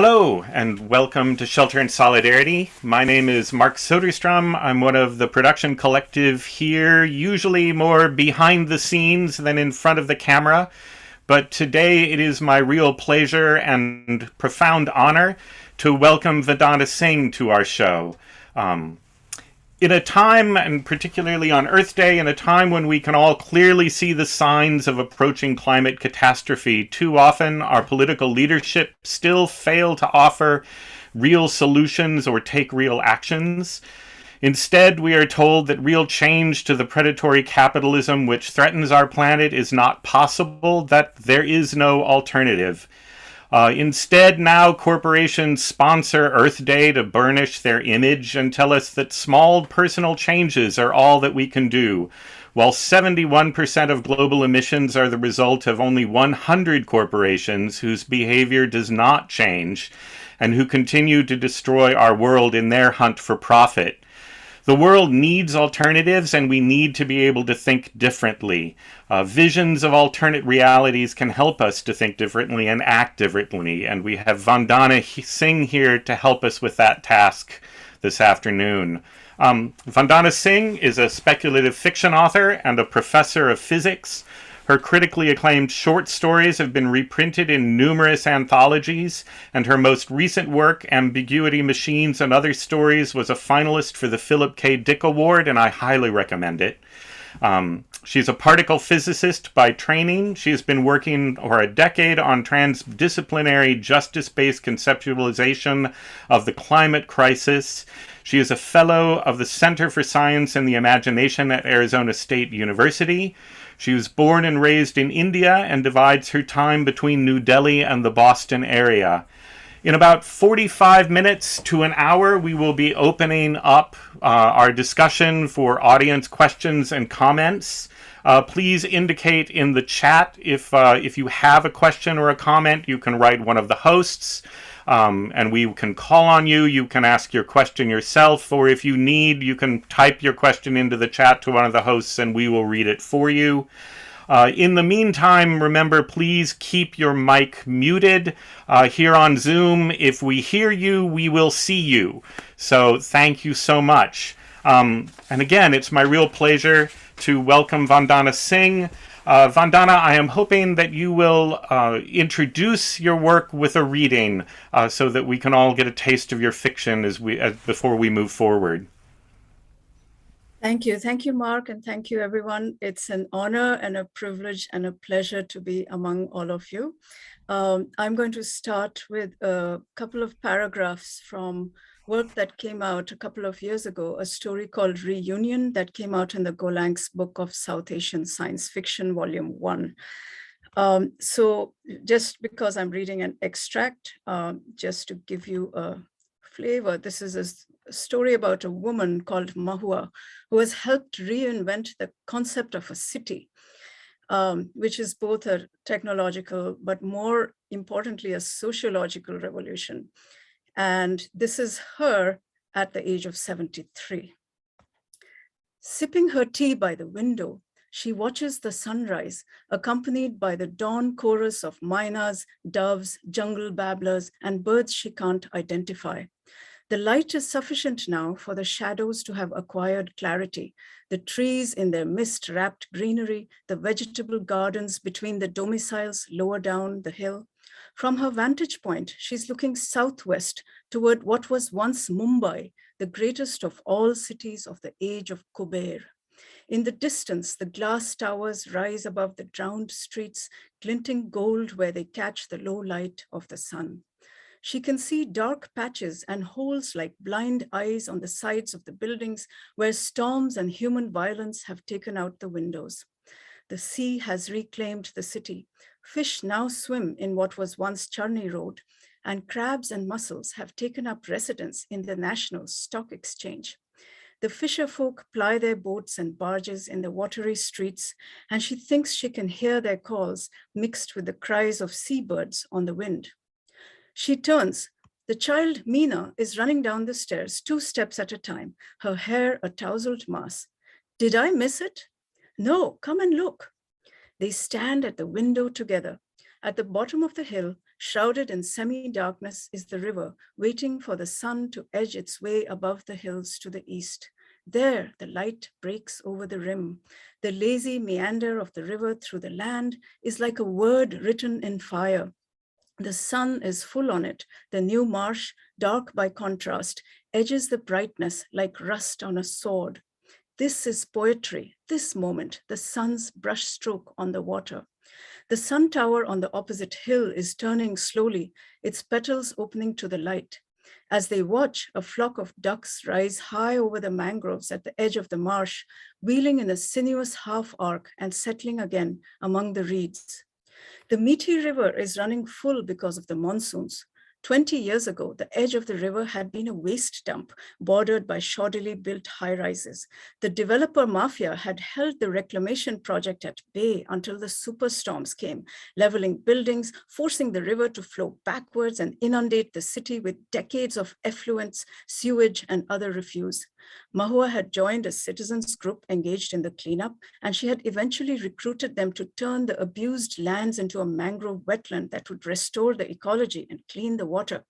Hello, and welcome to Shelter in Solidarity. My name is Mark Soderstrom. I'm one of the production collective here, usually more behind the scenes than in front of the camera. But today it is my real pleasure and profound honor to welcome Vandana Singh to our show. In a time, and particularly on Earth Day, in a time when we can all clearly see the signs of approaching climate catastrophe, too often our political leadership still fail to offer real solutions or take real actions. Instead, we are told that real change to the predatory capitalism which threatens our planet is not possible, that there is no alternative. Instead, now corporations sponsor Earth Day to burnish their image and tell us that small personal changes are all that we can do, while 71% of global emissions are the result of only 100 corporations whose behavior does not change and who continue to destroy our world in their hunt for profit. The world needs alternatives, and we need to be able to think differently. Visions of alternate realities can help us to think differently and act differently, and we have Vandana Singh here to help us with that task this afternoon. Vandana Singh is a speculative fiction author and a professor of physics. Her critically acclaimed short stories have been reprinted in numerous anthologies, and her most recent work, Ambiguity Machines and Other Stories, was a finalist for the Philip K. Dick Award, and I highly recommend it. She's a particle physicist by training. She has been working for a decade on transdisciplinary justice-based conceptualization of the climate crisis. She is a fellow of the Center for Science and the Imagination at Arizona State University. She was born and raised in India and divides her time between New Delhi and the Boston area. In about 45 minutes to an hour, we will be opening up our discussion for audience questions and comments. Please indicate in the chat if you have a question or a comment. You can write one of the hosts, and we can call on you. You can ask your question yourself, or if you need, you can type your question into the chat to one of the hosts, and we will read it for you. In the meantime, remember, please keep your mic muted. Here on Zoom, if we hear you, we will see you. So thank you so much. And again, it's my real pleasure to welcome Vandana Singh. Vandana, I am hoping that you will introduce your work with a reading so that we can all get a taste of your fiction before we move forward. Thank you, Mark, and thank you, everyone. It's an honor and a privilege and a pleasure to be among all of you. I'm going to start with a couple of paragraphs from work that came out a couple of years ago, a story called Reunion that came out in the Golank's Book of South Asian Science Fiction, Volume 1. So just because I'm reading an extract, just to give you a flavor, this is a story about a woman called Mahua who has helped reinvent the concept of a city, which is both a technological, but more importantly, a sociological revolution. And this is her at the age of 73. Sipping her tea by the window, she watches the sunrise, accompanied by the dawn chorus of mynas, doves, jungle babblers, and birds she can't identify. The light is sufficient now for the shadows to have acquired clarity, the trees in their mist-wrapped greenery, the vegetable gardens between the domiciles lower down the hill. From her vantage point, she's looking southwest toward what was once Mumbai, the greatest of all cities of the age of Kuber. In the distance, the glass towers rise above the drowned streets, glinting gold where they catch the low light of the sun. She can see dark patches and holes like blind eyes on the sides of the buildings where storms and human violence have taken out the windows. The sea has reclaimed the city. Fish now swim in what was once Charni Road, and crabs and mussels have taken up residence in the National Stock Exchange. The fisher folk ply their boats and barges in the watery streets, and she thinks she can hear their calls mixed with the cries of seabirds on the wind. She turns. The child, Meena, is running down the stairs, 2 steps at a time, her hair a tousled mass. Did I miss it? No, come and look. They stand at the window together. At the bottom of the hill, Shrouded in semi-darkness is the river, waiting for the sun to edge its way above the hills to the east. There, the light breaks over the rim. The lazy meander of the river through the land is like a word written in fire. The sun is full on it. The new marsh, dark by contrast, edges the brightness like rust on a sword. This is poetry, this moment, the sun's brushstroke on the water. The sun tower on the opposite hill is turning slowly, its petals opening to the light. As they watch, a flock of ducks rise high over the mangroves at the edge of the marsh, wheeling in a sinuous half arc and settling again among the reeds. The Methi River is running full because of the monsoons. 20 years ago, the edge of the river had been a waste dump bordered by shoddily built high-rises. The developer mafia had held the reclamation project at bay until the superstorms came, leveling buildings, forcing the river to flow backwards and inundate the city with decades of effluents, sewage, and other refuse. Mahua had joined a citizens group engaged in the cleanup, and she had eventually recruited them to turn the abused lands into a mangrove wetland that would restore the ecology and clean the water,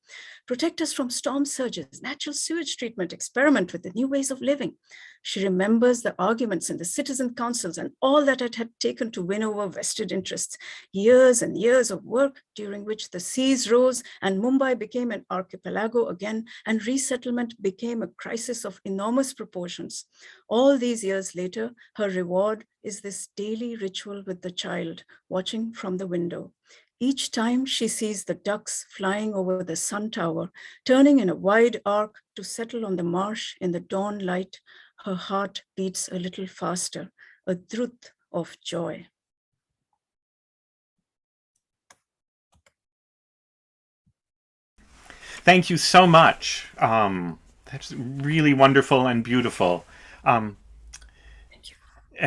protect us from storm surges, natural sewage treatment, experiment with the new ways of living. She remembers the arguments in the citizen councils and all that it had taken to win over vested interests, years and years of work during which the seas rose and Mumbai became an archipelago again and resettlement became a crisis of enormous proportions. All these years later, her reward is this daily ritual with the child, watching from the window. Each time she sees the ducks flying over the sun tower, turning in a wide arc to settle on the marsh in the dawn light, her heart beats a little faster, a druth of joy. Thank you so much. That's really wonderful and beautiful. And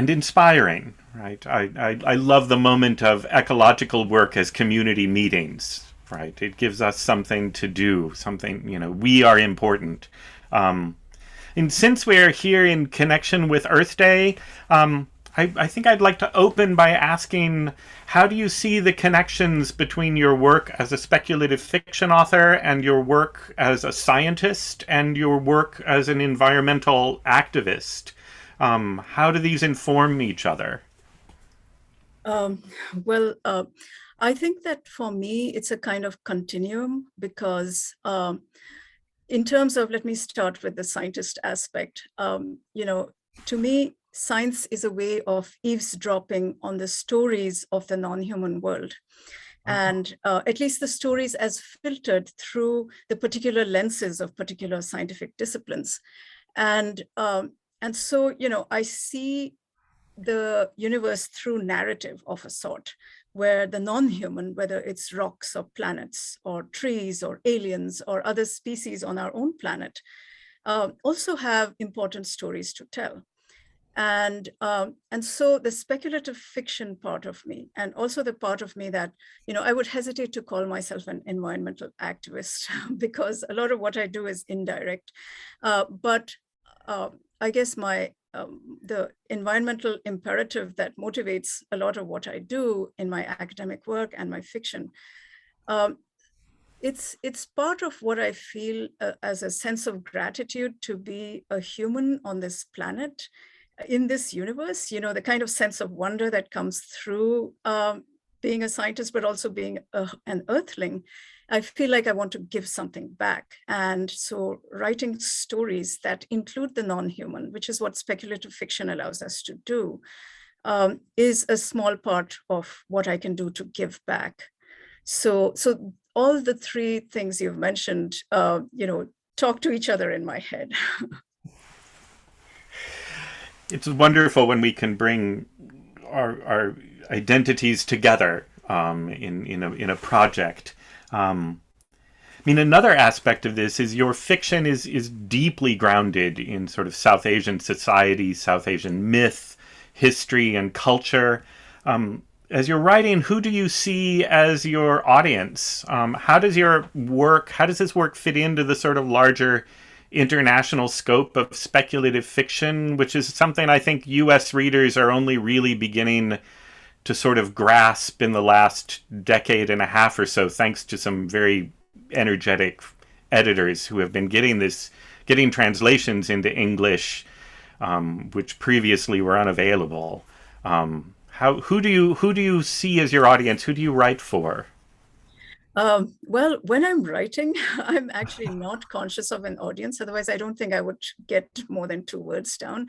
inspiring, right? I love the moment of ecological work as community meetings, right? It gives us something to do, something, we are important. And since we're here in connection with Earth Day, I think I'd like to open by asking, how do you see the connections between your work as a speculative fiction author and your work as a scientist and your work as an environmental activist? How do these inform each other? I think that for me, it's a kind of continuum because in terms of, let me start with the scientist aspect. To me, science is a way of eavesdropping on the stories of the non-human world. And at least the stories as filtered through the particular lenses of particular scientific disciplines. And so, I see the universe through narrative of a sort, where the non-human, whether it's rocks or planets or trees or aliens or other species on our own planet, also have important stories to tell. And so the speculative fiction part of me, and also the part of me that, I would hesitate to call myself an environmental activist because a lot of what I do is indirect. But I guess the environmental imperative that motivates a lot of what I do in my academic work and my fiction, it's part of what I feel as a sense of gratitude to be a human on this planet, in this universe, the kind of sense of wonder that comes through being a scientist, but also being an earthling. I feel like I want to give something back. And so writing stories that include the non-human, which is what speculative fiction allows us to do, is a small part of what I can do to give back. So all the three things you've mentioned, talk to each other in my head. It's wonderful when we can bring our identities together in a project. Another aspect of this is your fiction is deeply grounded in sort of South Asian society, South Asian myth, history, and culture. As you're writing, who do you see as your audience? How does this work fit into the sort of larger international scope of speculative fiction, which is something I think U.S. readers are only really beginning to sort of grasp in the last decade and a half or so, thanks to some very energetic editors who have been getting translations into English, which previously were unavailable. Who do you see as your audience? Who do you write for? Well, when I'm writing, I'm actually not conscious of an audience. Otherwise, I don't think I would get more than 2 words down.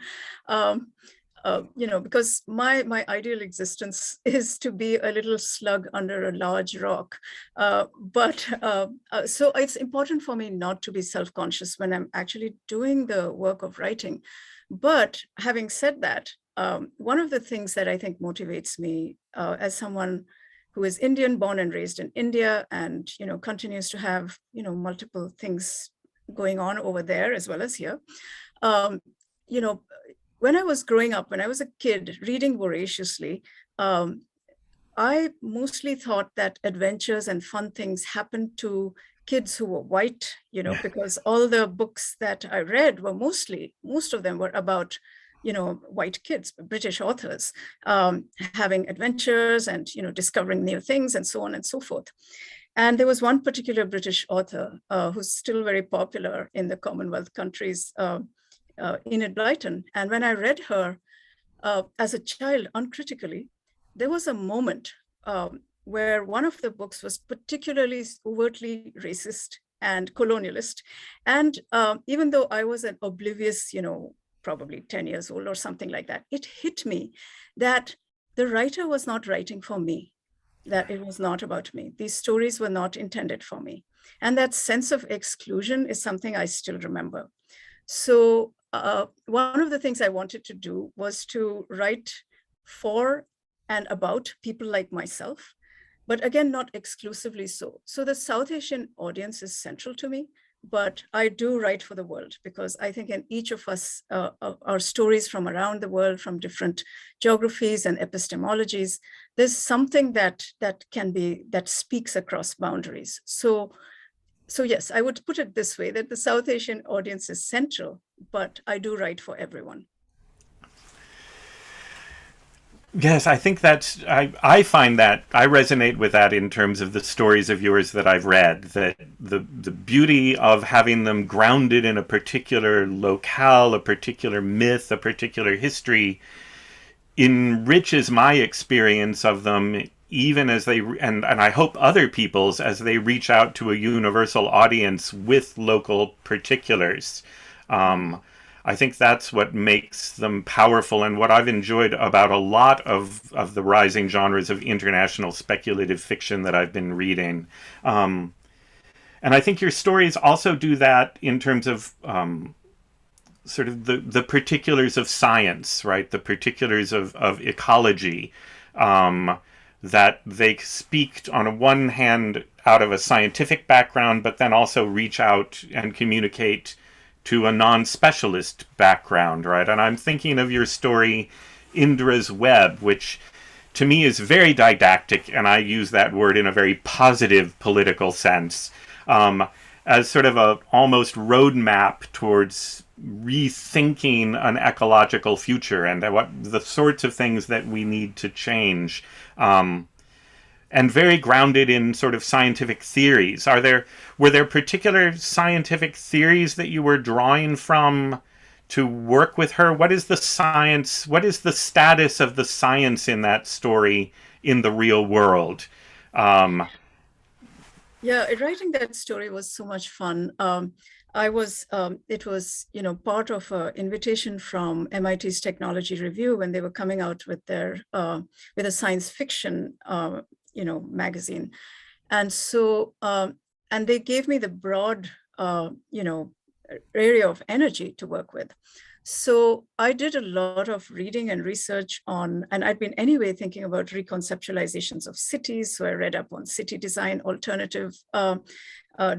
Because my ideal existence is to be a little slug under a large rock. So it's important for me not to be self-conscious when I'm actually doing the work of writing. But having said that, one of the things that I think motivates me as someone who is Indian, born and raised in India, and continues to have multiple things going on over there as well as here. You know, when I was growing up, when I was a kid reading voraciously, I mostly thought that adventures and fun things happened to kids who were white, because all the books that I read were most of them were about, white kids, British authors, having adventures and, discovering new things and so on and so forth. And there was one particular British author who's still very popular in the Commonwealth countries, Enid Blyton. And when I read her as a child uncritically, there was a moment where one of the books was particularly overtly racist and colonialist. And even though I was an oblivious, probably 10 years old or something like that, it hit me that the writer was not writing for me, that it was not about me. These stories were not intended for me. And that sense of exclusion is something I still remember. So one of the things I wanted to do was to write for and about people like myself, but again, not exclusively so. So the South Asian audience is central to me, but I do write for the world because I think in each of us, our stories from around the world, from different geographies and epistemologies, there's something that speaks across boundaries. So yes, I would put it this way, that the South Asian audience is central, but I do write for everyone. Yes, I think I find that I resonate with that in terms of the stories of yours that I've read, that the beauty of having them grounded in a particular locale, a particular myth, a particular history enriches my experience of them, even as and I hope other people's, as they reach out to a universal audience with local particulars. I think that's what makes them powerful, and what I've enjoyed about a lot of the rising genres of international speculative fiction that I've been reading. And I think your stories also do that in terms of sort of the particulars of science, right? The particulars of ecology, that they speak on one hand out of a scientific background, but then also reach out and communicate to a non-specialist background, right? And I'm thinking of your story, Indra's Web, which to me is very didactic, and I use that word in a very positive political sense, as sort of a almost roadmap towards rethinking an ecological future and what the sorts of things that we need to change. And very grounded in sort of scientific theories. Were there particular scientific theories that you were drawing from to work with her? What is the science? What is the status of the science in that story in the real world? Yeah, writing that story was so much fun. It was, part of an invitation from MIT's Technology Review when they were coming out with with a science fiction, magazine. And so, and they gave me the broad, area of energy to work with. So I did a lot of reading and research on, and I'd been anyway thinking about reconceptualizations of cities. So I read up on city design, alternative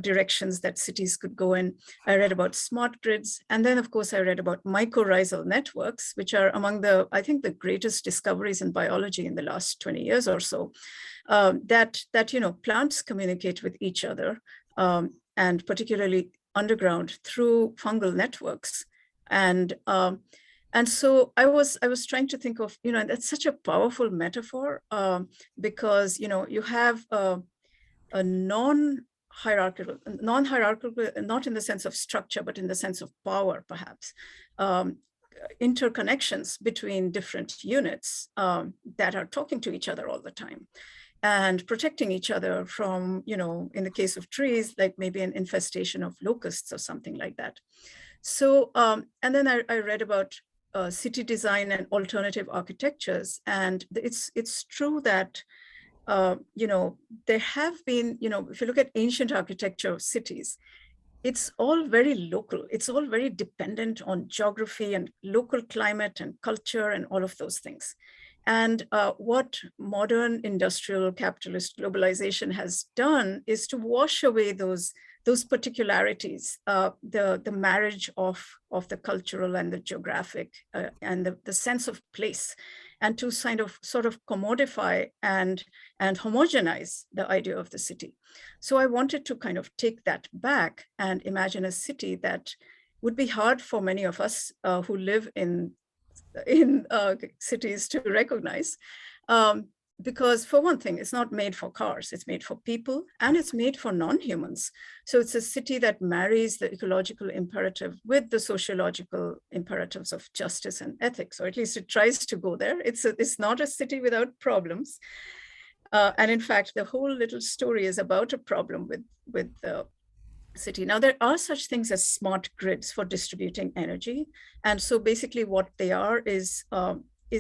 directions that cities could go in. I read about smart grids. And then, of course, I read about mycorrhizal networks, which are among I think, the greatest discoveries in biology in the last 20 years or so, that plants communicate with each other, and particularly underground through fungal networks. And And so I was trying to think of, that's such a powerful metaphor, because, you have a non-hierarchical, not in the sense of structure, but in the sense of power, perhaps, um, interconnections between different units that are talking to each other all the time and protecting each other from, in the case of trees, like maybe an infestation of locusts or something like that. So, and then I read about city design and alternative architectures, and it's true that there have been, if you look at ancient architecture of cities, it's all very local. It's all very dependent on geography and local climate and culture and all of those things. And what modern industrial capitalist globalization has done is to wash away those particularities, the marriage of the cultural and the geographic, and the sense of place, and to sort of commodify and homogenize the idea of the city. So I wanted to kind of take that back and imagine a city that would be hard for many of us who live in cities to recognize. Because for one thing, it's not made for cars, it's made for people, and it's made for non-humans. So it's a city that marries the ecological imperative with the sociological imperatives of justice and ethics, or at least it tries to go there. It's not a city without problems. And in fact, the whole little story is about a problem with the city. Now, there are such things as smart grids for distributing energy. And so basically what they are is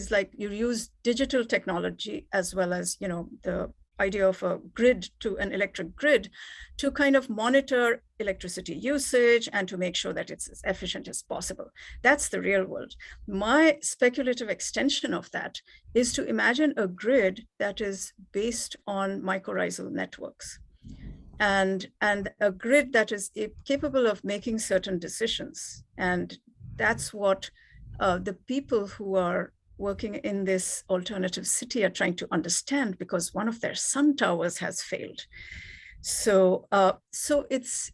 like you use digital technology as well as, the idea of a grid, to an electric grid, to kind of monitor electricity usage and to make sure that it's as efficient as possible. That's the real world. My speculative extension of that is to imagine a grid that is based on mycorrhizal networks, and a grid that is capable of making certain decisions. And that's what the people who are working in this alternative city are trying to understand, because one of their sun towers has failed. So it's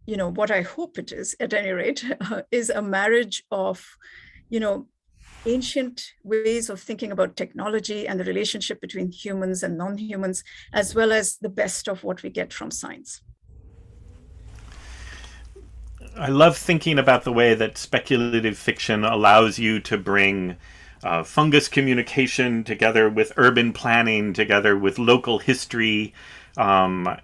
what I hope it is, at any rate, is a marriage of ancient ways of thinking about technology and the relationship between humans and non-humans, as well as the best of what we get from science. I love thinking about the way that speculative fiction allows you to bring fungus communication together with urban planning, together with local history, and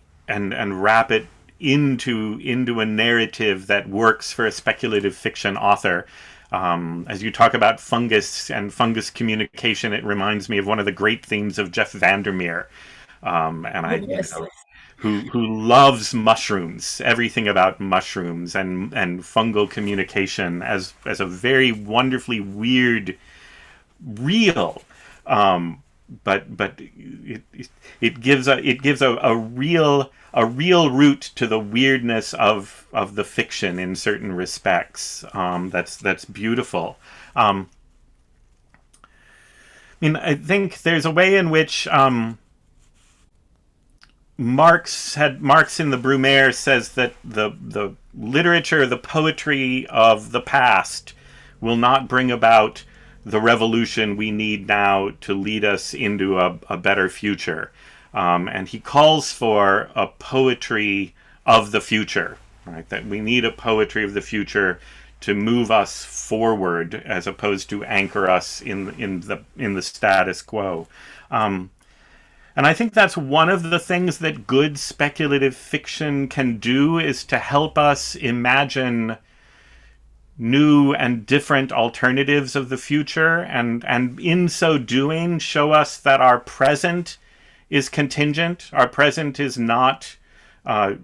wrap it into a narrative that works for a speculative fiction author. As you talk about fungus and fungus communication, it reminds me of one of the great themes of Jeff Vandermeer, and I, Yes. who loves mushrooms, everything about mushrooms and fungal communication as a very wonderfully weird, real, but it gives a real root to the weirdness of the fiction in certain respects. That's beautiful. I mean, I think there's a way in which Marx in the Brumaire says that the literature, the poetry of the past will not bring about the revolution we need now to lead us into a better future. And he calls for a poetry of the future, right? That we need a poetry of the future to move us forward as opposed to anchor us in the status quo. And I think that's one of the things that good speculative fiction can do, is to help us imagine new and different alternatives of the future, and in so doing show us that our present is contingent. Our present is not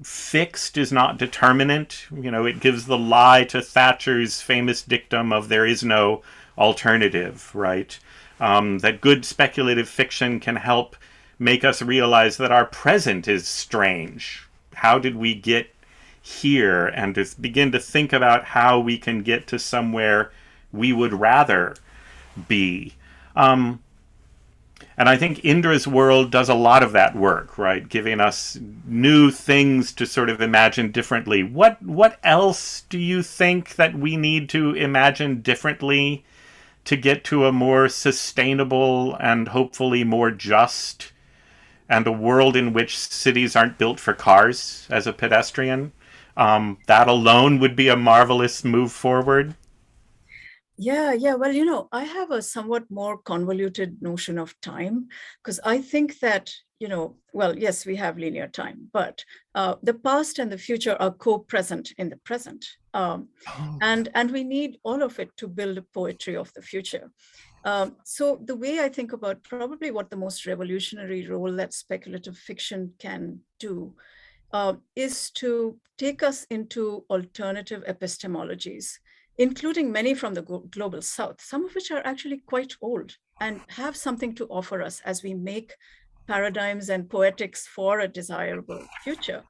fixed, is not determinate. It gives the lie to Thatcher's famous dictum of there is no alternative, right? That good speculative fiction can help make us realize that our present is strange. How did we get here? And to begin to think about how we can get to somewhere we would rather be. And I think Indra's world does a lot of that work, right? Giving us new things to sort of imagine differently. What else do you think that we need to imagine differently to get to a more sustainable and hopefully more just and a world in which cities aren't built for cars as a pedestrian? That alone would be a marvelous move forward. Yeah. Well, I have a somewhat more convoluted notion of time because I think that, well, yes, we have linear time, but the past and the future are co-present in the present. And we need all of it to build a poetry of the future. So the way I think about probably what the most revolutionary role that speculative fiction can do is to take us into alternative epistemologies, including many from the global south, some of which are actually quite old and have something to offer us as we make paradigms and poetics for a desirable future.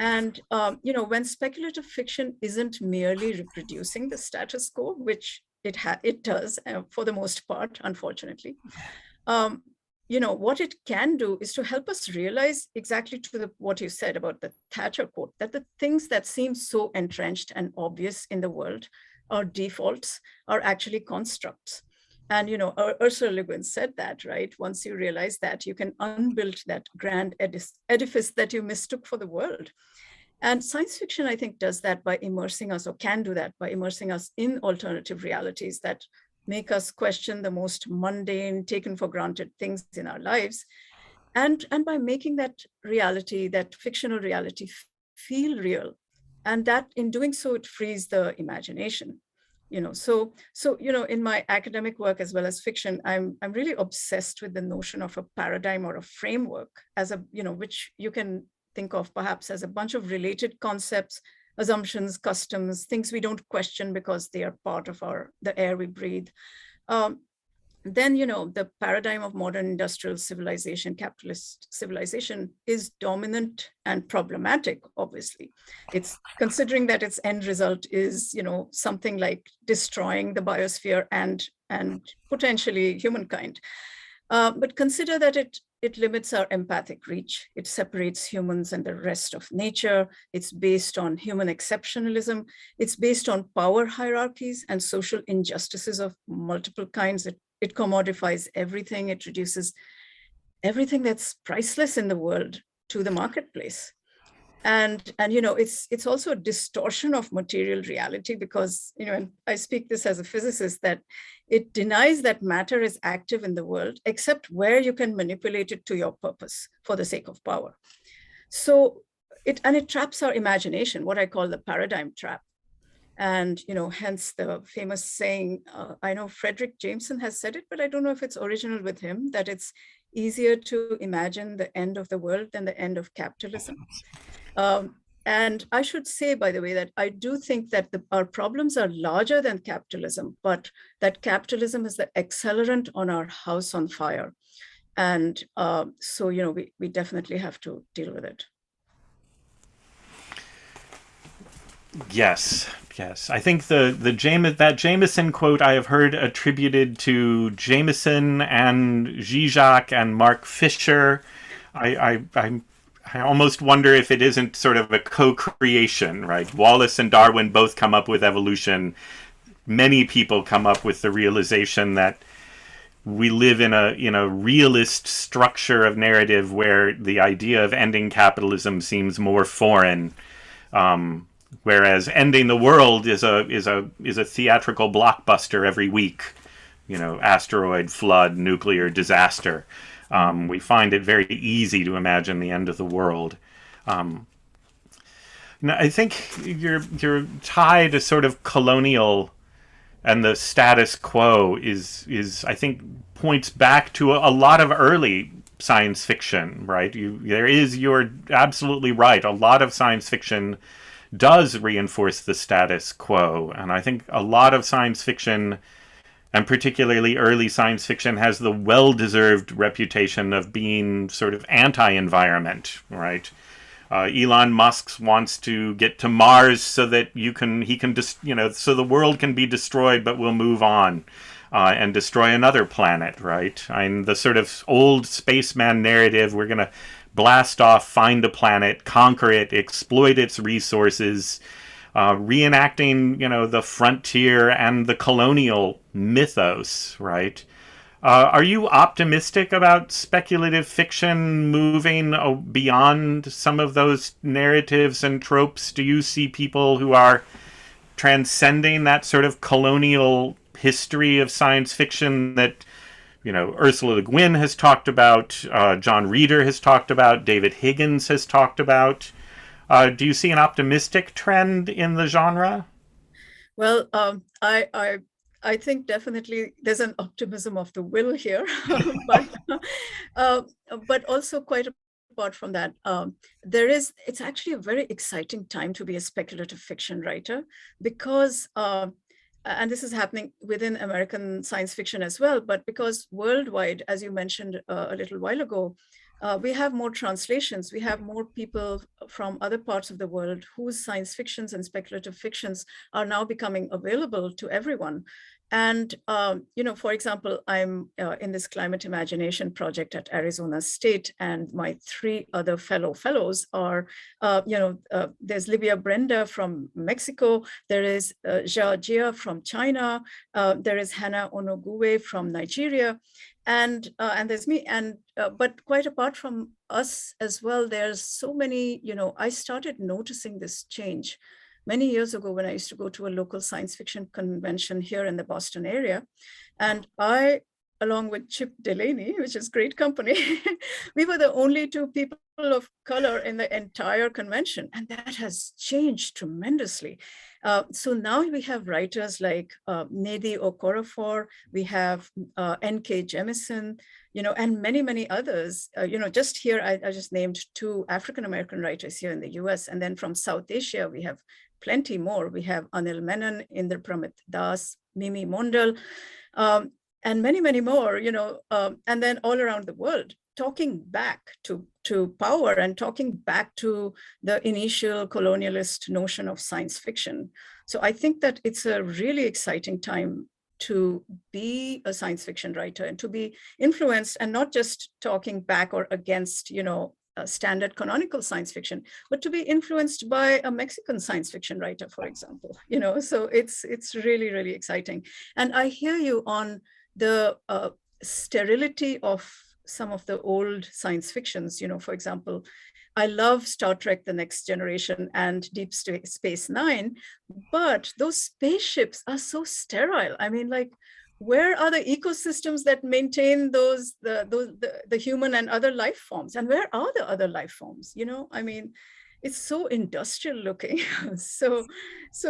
And when speculative fiction isn't merely reproducing the status quo, which it does for the most part, unfortunately, um, what it can do is to help us realize exactly what you said about the Thatcher quote, that the things that seem so entrenched and obvious in the world, our defaults, are actually constructs. And Ursula Le Guin said that, right? Once you realize that, you can unbuild that grand edifice that you mistook for the world. And science fiction, I think, does that by immersing us, or can do that by immersing us in alternative realities that make us question the most mundane, taken for granted things in our lives. And by making that reality, that fictional reality, feel real. And that in doing so, it frees the imagination. So in my academic work as well as fiction, I'm really obsessed with the notion of a paradigm or a framework as which you can think of perhaps as a bunch of related concepts, assumptions, customs, things we don't question because they are part of the air we breathe. Then the paradigm of modern industrial civilization, capitalist civilization, is dominant and problematic. Obviously, it's considering that its end result is something like destroying the biosphere and potentially humankind. But consider that it limits our empathic reach. It separates humans and the rest of nature. It's based on human exceptionalism. It's based on power hierarchies and social injustices of multiple kinds. It commodifies everything. It reduces everything that's priceless in the world to the marketplace. And it's also a distortion of material reality because and I speak this as a physicist, that it denies that matter is active in the world except where you can manipulate it to your purpose for the sake of power. So it traps our imagination, what I call the paradigm trap. And hence the famous saying, I know Frederick Jameson has said it, but I don't know if it's original with him, that it's easier to imagine the end of the world than the end of capitalism. And I should say, by the way, that I do think that our problems are larger than capitalism, but that capitalism is the accelerant on our house on fire. And so, we definitely have to deal with it. Yes. I think that Jameson quote I have heard attributed to Jameson and Zizek and Mark Fisher. I almost wonder if it isn't sort of a co-creation, right? Wallace and Darwin both come up with evolution. Many people come up with the realization that we live in a realist structure of narrative where the idea of ending capitalism seems more foreign, whereas ending the world is a theatrical blockbuster every week. Asteroid, flood, nuclear disaster. We find it very easy to imagine the end of the world. Now, I think your tie to sort of colonial and the status quo is I think points back to a lot of early science fiction, right? You're absolutely right. A lot of science fiction does reinforce the status quo, and I think a lot of science fiction, and particularly early science fiction, has the well-deserved reputation of being sort of anti-environment, right? Elon Musk wants to get to Mars so that so the world can be destroyed, but we'll move on. and destroy another planet, right? And the sort of old spaceman narrative, we're going to blast off, find a planet, conquer it, exploit its resources, reenacting, the frontier and the colonial mythos, right? Are you optimistic about speculative fiction moving beyond some of those narratives and tropes? Do you see people who are transcending that sort of colonial history of science fiction that Ursula Le Guin has talked about, John Reeder has talked about, David Higgins has talked about? Do you see an optimistic trend in the genre? Well, I think definitely there's an optimism of the will here, but uh, but also quite apart from that, it's actually a very exciting time to be a speculative fiction writer because and this is happening within American science fiction as well, but because worldwide, as you mentioned a little while ago, we have more translations. We have more people from other parts of the world whose science fictions and speculative fictions are now becoming available to everyone. And, for example, I'm in this climate imagination project at Arizona State, and my three other fellows are, there's Livia Brenda from Mexico, there is Jia Jia from China, there is Hannah Onoguwe from Nigeria, and there's me. And but quite apart from us as well, there's so many, I started noticing this change many years ago when I used to go to a local science fiction convention here in the Boston area. And I, along with Chip Delaney, which is great company, we were the only two people of color in the entire convention. And that has changed tremendously. So now we have writers like Nedi Okorafor, we have N.K. Jemisin, and many, many others. Just here, I just named two African-American writers here in the US. And then from South Asia, we have plenty more. We have Anil Menon, Inder Pramit Das, Mimi Mondal, and many, many more, and then all around the world, talking back to power and talking back to the initial colonialist notion of science fiction. So I think that it's a really exciting time to be a science fiction writer and to be influenced, and not just talking back or against, standard canonical science fiction, but to be influenced by a Mexican science fiction writer, for example. So it's really, really exciting. And I hear you on the sterility of some of the old science fictions. For example, I love Star Trek: The Next Generation and Deep Space Nine, but those spaceships are so sterile. I mean, like, where are the ecosystems that maintain the human and other life forms? And where are the other life forms? I mean, it's so industrial looking. So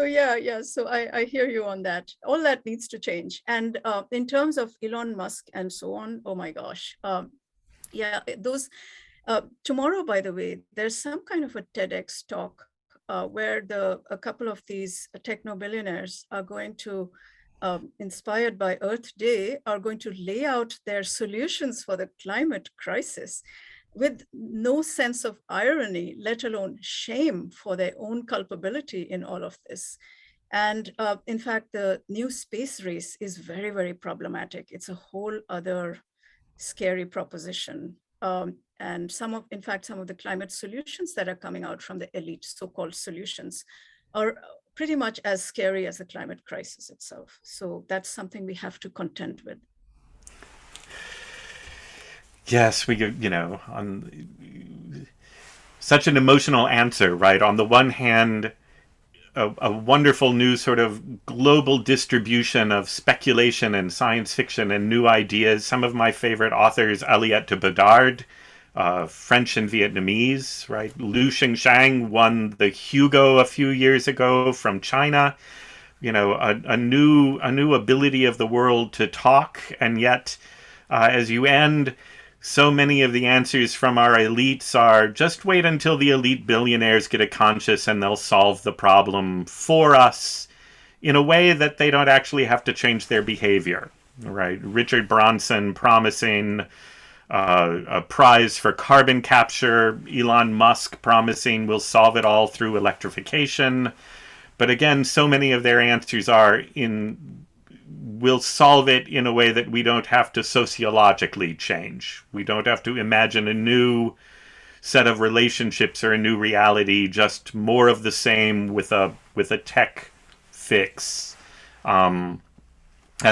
yeah. So I hear you on that. All that needs to change. And in terms of Elon Musk and so on, oh my gosh. Those tomorrow, by the way, there's some kind of a TEDx talk where a couple of these techno billionaires are going to, inspired by Earth Day, are going to lay out their solutions for the climate crisis with no sense of irony, let alone shame for their own culpability in all of this. And in fact, the new space race is very, very problematic. It's a whole other scary proposition. And in fact, some of the climate solutions that are coming out from the elite, so-called solutions, are pretty much as scary as the climate crisis itself. So that's something we have to contend with. Yes, on such an emotional answer, right? On the one hand, a wonderful new sort of global distribution of speculation and science fiction and new ideas. Some of my favorite authors, Aliette de Bedard, French and Vietnamese, right? Liu Xingshang won the Hugo a few years ago from China. A new ability of the world to talk, and yet, as you end, so many of the answers from our elites are just wait until the elite billionaires get a conscience and they'll solve the problem for us in a way that they don't actually have to change their behavior, right? Richard Branson promising a prize for carbon capture, Elon Musk promising we'll solve it all through electrification. But again, so many of their answers are in we'll solve it in a way that we don't have to sociologically change. We don't have to imagine a new set of relationships or a new reality, just more of the same with a tech fix. And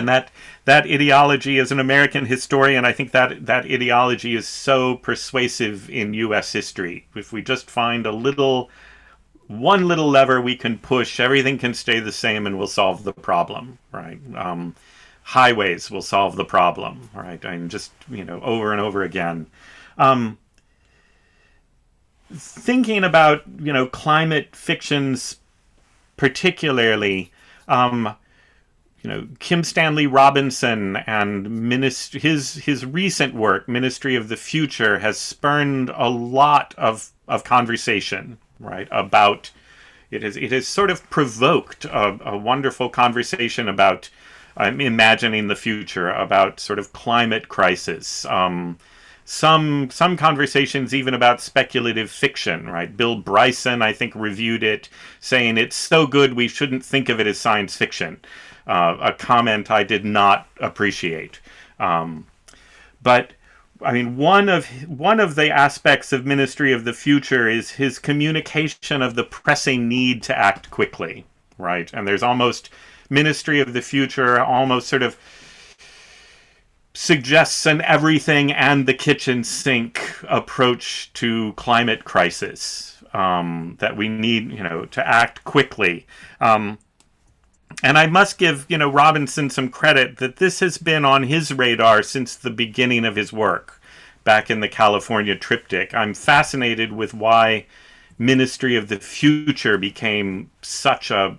that ideology, as an American historian, I think that ideology is so persuasive in U.S. history. If we just find one little lever we can push, everything can stay the same, and we'll solve the problem, right? Highways will solve the problem, right? And just over and over again. Thinking about climate fictions particularly. Kim Stanley Robinson and his recent work, Ministry of the Future, has spurned a lot of conversation, right? About it has sort of provoked a wonderful conversation about imagining the future, about sort of climate crisis. Some conversations even about speculative fiction, right? Bill Bryson, I think, reviewed it, saying it's so good we shouldn't think of it as science fiction. A comment I did not appreciate. But I mean, one of the aspects of Ministry of the Future is his communication of the pressing need to act quickly, right? And there's almost Ministry of the Future almost sort of suggests an everything and the kitchen sink approach to climate crisis, that we need, to act quickly. And I must give, Robinson some credit that this has been on his radar since the beginning of his work back in the California Triptych. I'm fascinated with why Ministry of the Future became such a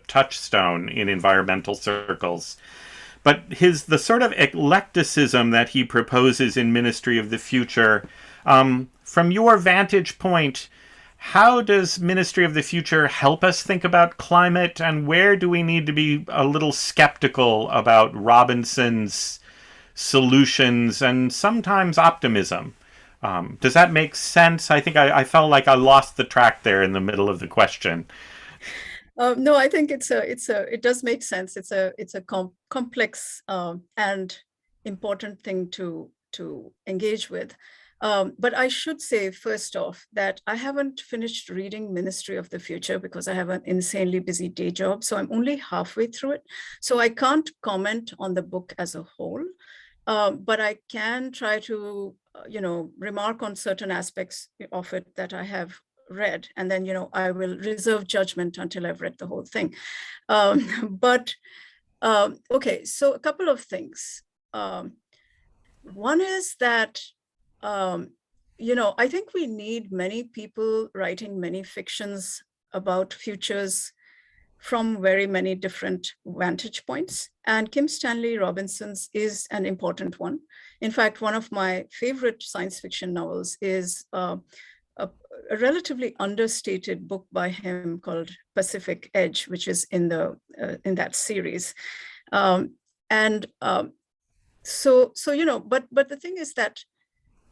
touchstone in environmental circles. But the sort of eclecticism that he proposes in Ministry of the Future, from your vantage point, how does Ministry of the Future help us think about climate, and where do we need to be a little skeptical about Robinson's solutions and sometimes optimism? Does that make sense? I think I felt like I lost the track there in the middle of the question. No, I think it does make sense. It's a complex and important thing to engage with. But I should say, first off, that I haven't finished reading Ministry of the Future because I have an insanely busy day job. So I'm only halfway through it. So I can't comment on the book as a whole, but I can try to, remark on certain aspects of it that I have read. And then, I will reserve judgment until I've read the whole thing. Okay, so a couple of things. One is that I think we need many people writing many fictions about futures from very many different vantage points. And Kim Stanley Robinson's is an important one. In fact, one of my favorite science fiction novels is a relatively understated book by him called Pacific Edge, which is in that series. But the thing is that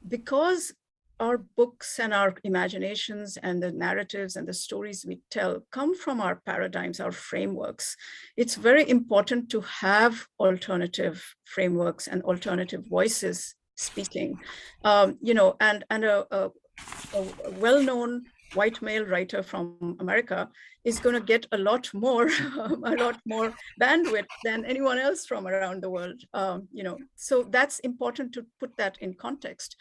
because our books and our imaginations and the narratives and the stories we tell come from our paradigms, our frameworks, it's very important to have alternative frameworks and alternative voices speaking. And a well-known white male writer from America is going to get a lot more bandwidth than anyone else from around the world. So that's important to put that in context.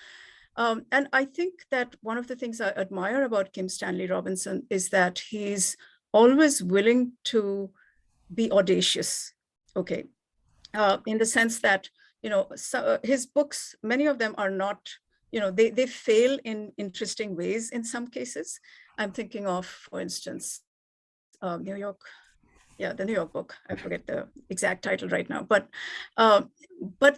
And I think that one of the things I admire about Kim Stanley Robinson is that he's always willing to be audacious, okay, in the sense that, his books, many of them are not, they fail in interesting ways in some cases. I'm thinking of, for instance, the New York book. I forget the exact title right now, but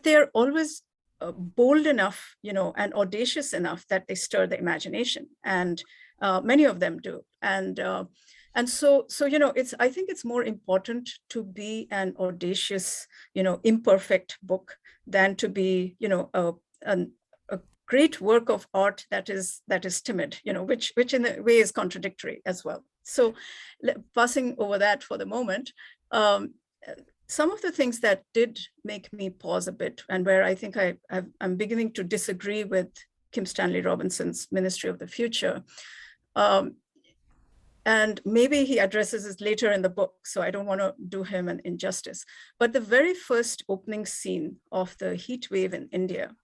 they're always bold enough, and audacious enough that they stir the imagination, and many of them do. And so I think it's more important to be an audacious, imperfect book than to be, a great work of art that is timid, which in a way is contradictory as well. So passing over that for the moment, some of the things that did make me pause a bit, and where I think I'm beginning to disagree with Kim Stanley Robinson's Ministry of the Future, and maybe he addresses this later in the book, so I don't want to do him an injustice. But the very first opening scene of the heat wave in India,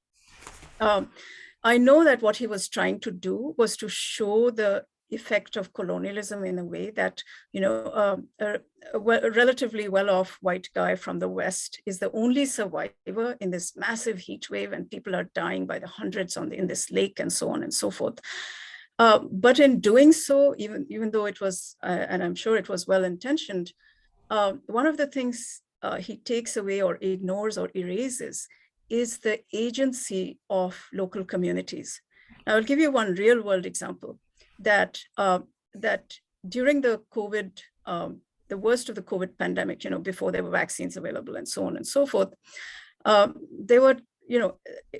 I know that what he was trying to do was to show the effect of colonialism in a way that, a relatively well-off white guy from the West is the only survivor in this massive heat wave, and people are dying by the hundreds in this lake and so on and so forth. But in doing so, even though it was, and I'm sure it was well-intentioned, one of the things he takes away or ignores or erases is the agency of local communities. Now, I'll give you one real-world example that during the COVID, the worst of the COVID pandemic, before there were vaccines available and so on and so forth,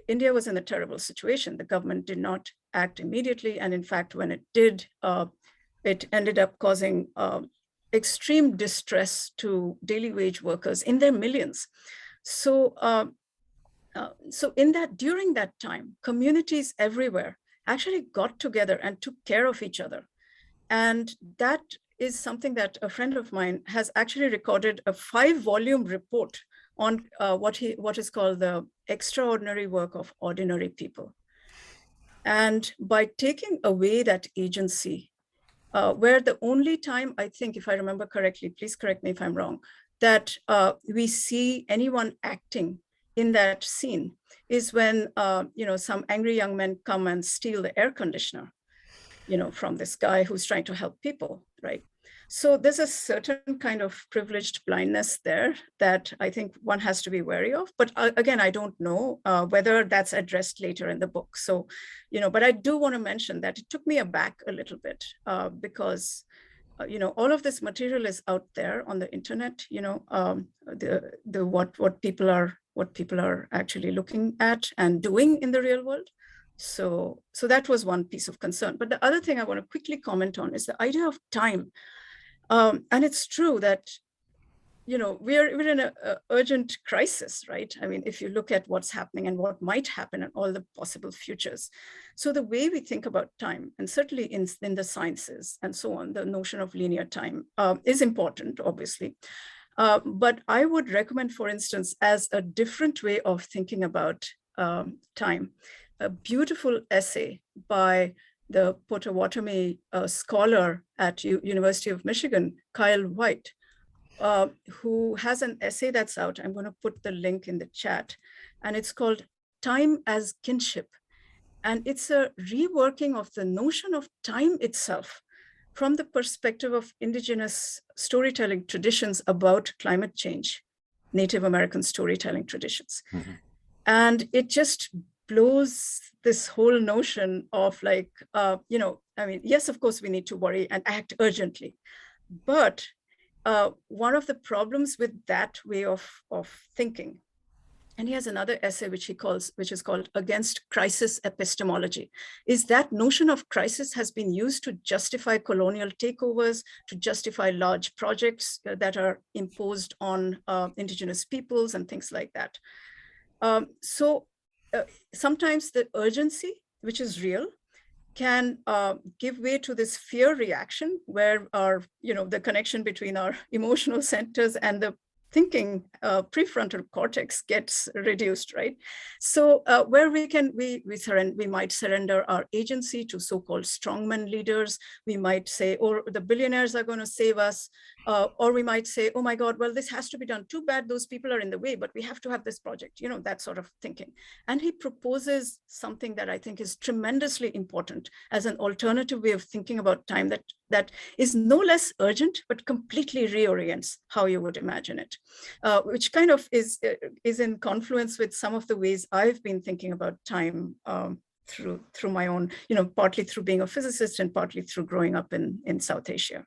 India was in a terrible situation. The government did not act immediately. And in fact, when it did, it ended up causing extreme distress to daily wage workers in their millions. So during that time, communities everywhere actually got together and took care of each other. And that is something that a friend of mine has actually recorded a 5-volume report on what is called the extraordinary work of ordinary people. And by taking away that agency, where the only time, I think, if I remember correctly, please correct me if I'm wrong, that we see anyone acting in that scene is when, some angry young men come and steal the air conditioner, from this guy who's trying to help people, right? So there's a certain kind of privileged blindness there that I think one has to be wary of. But again, I don't know whether that's addressed later in the book. So, but I do want to mention that it took me aback a little bit because, all of this material is out there on the internet, what people are actually looking at and doing in the real world. So that was one piece of concern. But the other thing I want to quickly comment on is the idea of time. And it's true that, we're in an urgent crisis, right? I mean, if you look at what's happening and what might happen and all the possible futures. So the way we think about time, and certainly in the sciences and so on, the notion of linear time is important, obviously. But I would recommend, for instance, as a different way of thinking about time, a beautiful essay by the Potawatomi scholar at University of Michigan, Kyle White, who has an essay that's out. I'm going to put the link in the chat, and it's called Time as Kinship. And it's a reworking of the notion of time itself from the perspective of indigenous storytelling traditions about climate change, Native American storytelling traditions. Mm-hmm. And it just blows this whole notion of yes, of course, we need to worry and act urgently. But one of the problems with that way of thinking, and he has another essay which is called Against Crisis Epistemology, is that notion of crisis has been used to justify colonial takeovers, to justify large projects that are imposed on indigenous peoples and things like that. Sometimes the urgency, which is real, can give way to this fear reaction where the connection between our emotional centers and the thinking prefrontal cortex gets reduced, right? So where we might surrender our agency to so-called strongman leaders. We might say, or the billionaires are going to save us. Or we might say, oh my God, well, this has to be done. Too bad those people are in the way, but we have to have this project, that sort of thinking. And he proposes something that I think is tremendously important as an alternative way of thinking about time that is no less urgent, but completely reorients how you would imagine it, which kind of is in confluence with some of the ways I've been thinking about time through my own, partly through being a physicist and partly through growing up in South Asia.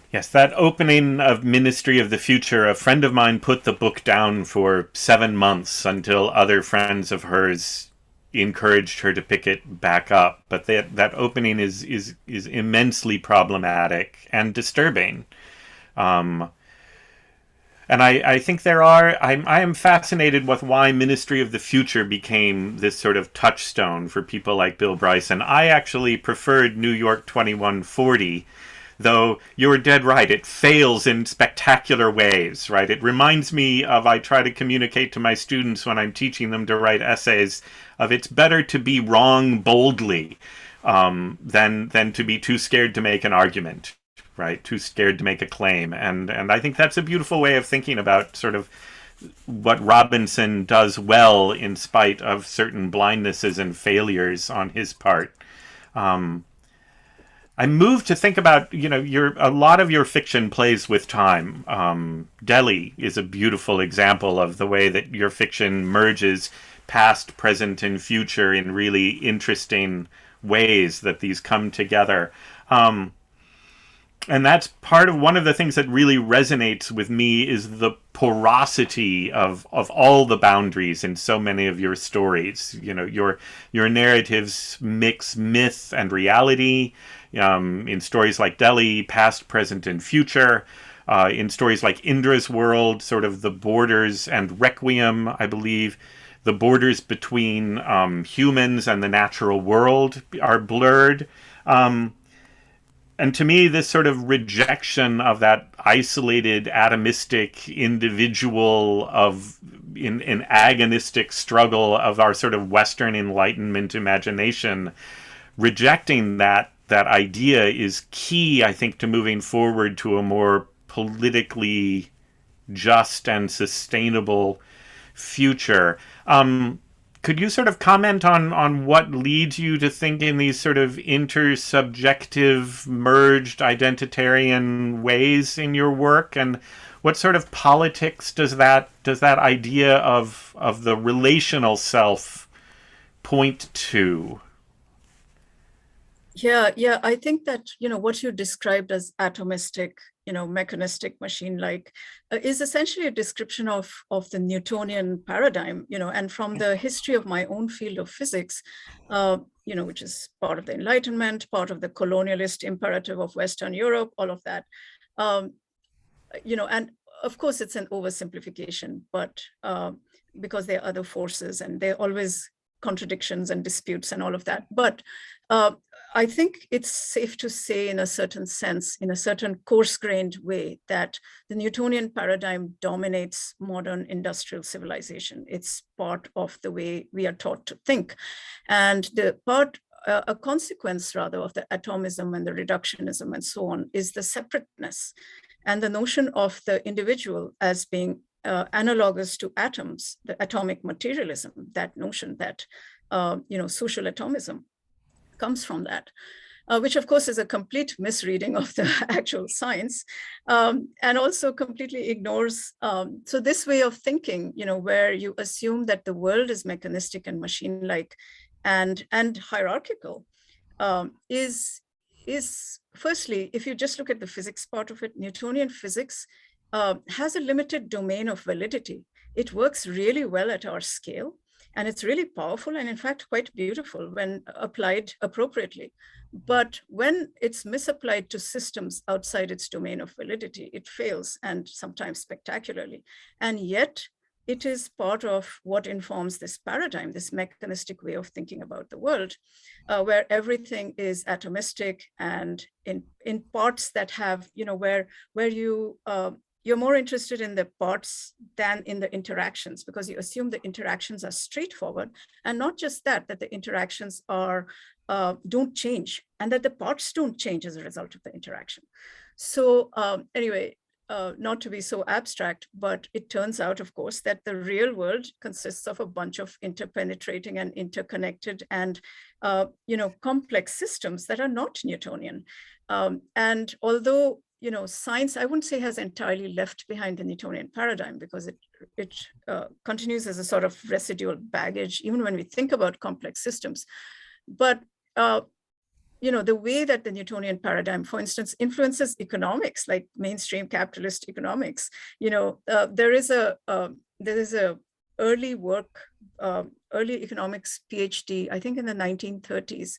Yes, that opening of Ministry of the Future, a friend of mine put the book down for 7 months until other friends of hers encouraged her to pick it back up. But that opening is immensely problematic and disturbing. Um, and I think I am fascinated with why Ministry of the Future became this sort of touchstone for people like Bill Bryson. I actually preferred New York 2140, though you're dead right. It fails in spectacular ways, right? It reminds me of, I try to communicate to my students when I'm teaching them to write essays, of it's better to be wrong boldly than to be too scared to make an argument, right? Too scared to make a claim. And I think that's a beautiful way of thinking about sort of what Robinson does well in spite of certain blindnesses and failures on his part. Um, I'm moved to think about, a lot of your fiction plays with time. Delhi is a beautiful example of the way that your fiction merges past, present, and future in really interesting ways that these come together. And that's part of one of the things that really resonates with me is the porosity of all the boundaries in so many of your stories. Your narratives mix myth and reality. In stories like Delhi, past, present, and future. In stories like Indra's World, sort of the borders, and Requiem, I believe, the borders between humans and the natural world are blurred. And to me, this sort of rejection of that isolated, atomistic individual in agonistic struggle of our sort of Western Enlightenment imagination, rejecting that idea is key, I think, to moving forward to a more politically just and sustainable future. Could you sort of comment on what leads you to think in these sort of intersubjective, merged, identitarian ways in your work, and what sort of politics does that idea of the relational self point to? Yeah. I think that, what you described as atomistic, mechanistic, machine-like, is essentially a description of the Newtonian paradigm, and from the history of my own field of physics, which is part of the Enlightenment, part of the colonialist imperative of Western Europe, all of that. And of course, it's an oversimplification, but because there are other forces and there are always contradictions and disputes and all of that. But I think it's safe to say, in a certain sense, in a certain coarse-grained way, that the Newtonian paradigm dominates modern industrial civilization. It's part of the way we are taught to think. And a consequence, rather, of the atomism and the reductionism and so on is the separateness and the notion of the individual as being analogous to atoms, the atomic materialism, that notion that, social atomism comes from that, which of course is a complete misreading of the actual science, and also completely ignores, so this way of thinking, where you assume that the world is mechanistic and machine-like and hierarchical, is firstly, if you just look at the physics part of it, Newtonian physics has a limited domain of validity. It works really well at our scale, and it's really powerful and in fact quite beautiful when applied appropriately. But when it's misapplied to systems outside its domain of validity, it fails, and sometimes spectacularly. And yet it is part of what informs this paradigm, this mechanistic way of thinking about the world, where everything is atomistic and in parts that have, where you're more interested in the parts than in the interactions, because you assume the interactions are straightforward, and not just that the interactions don't change, and that the parts don't change as a result of the interaction. So anyway, not to be so abstract, but it turns out, of course, that the real world consists of a bunch of interpenetrating and interconnected and complex systems that are not Newtonian. And although science, I wouldn't say, has entirely left behind the Newtonian paradigm, because it continues as a sort of residual baggage, even when we think about complex systems. But the way that the Newtonian paradigm, for instance, influences economics, like mainstream capitalist economics, there is a early work, early economics PhD, I think in the 1930s,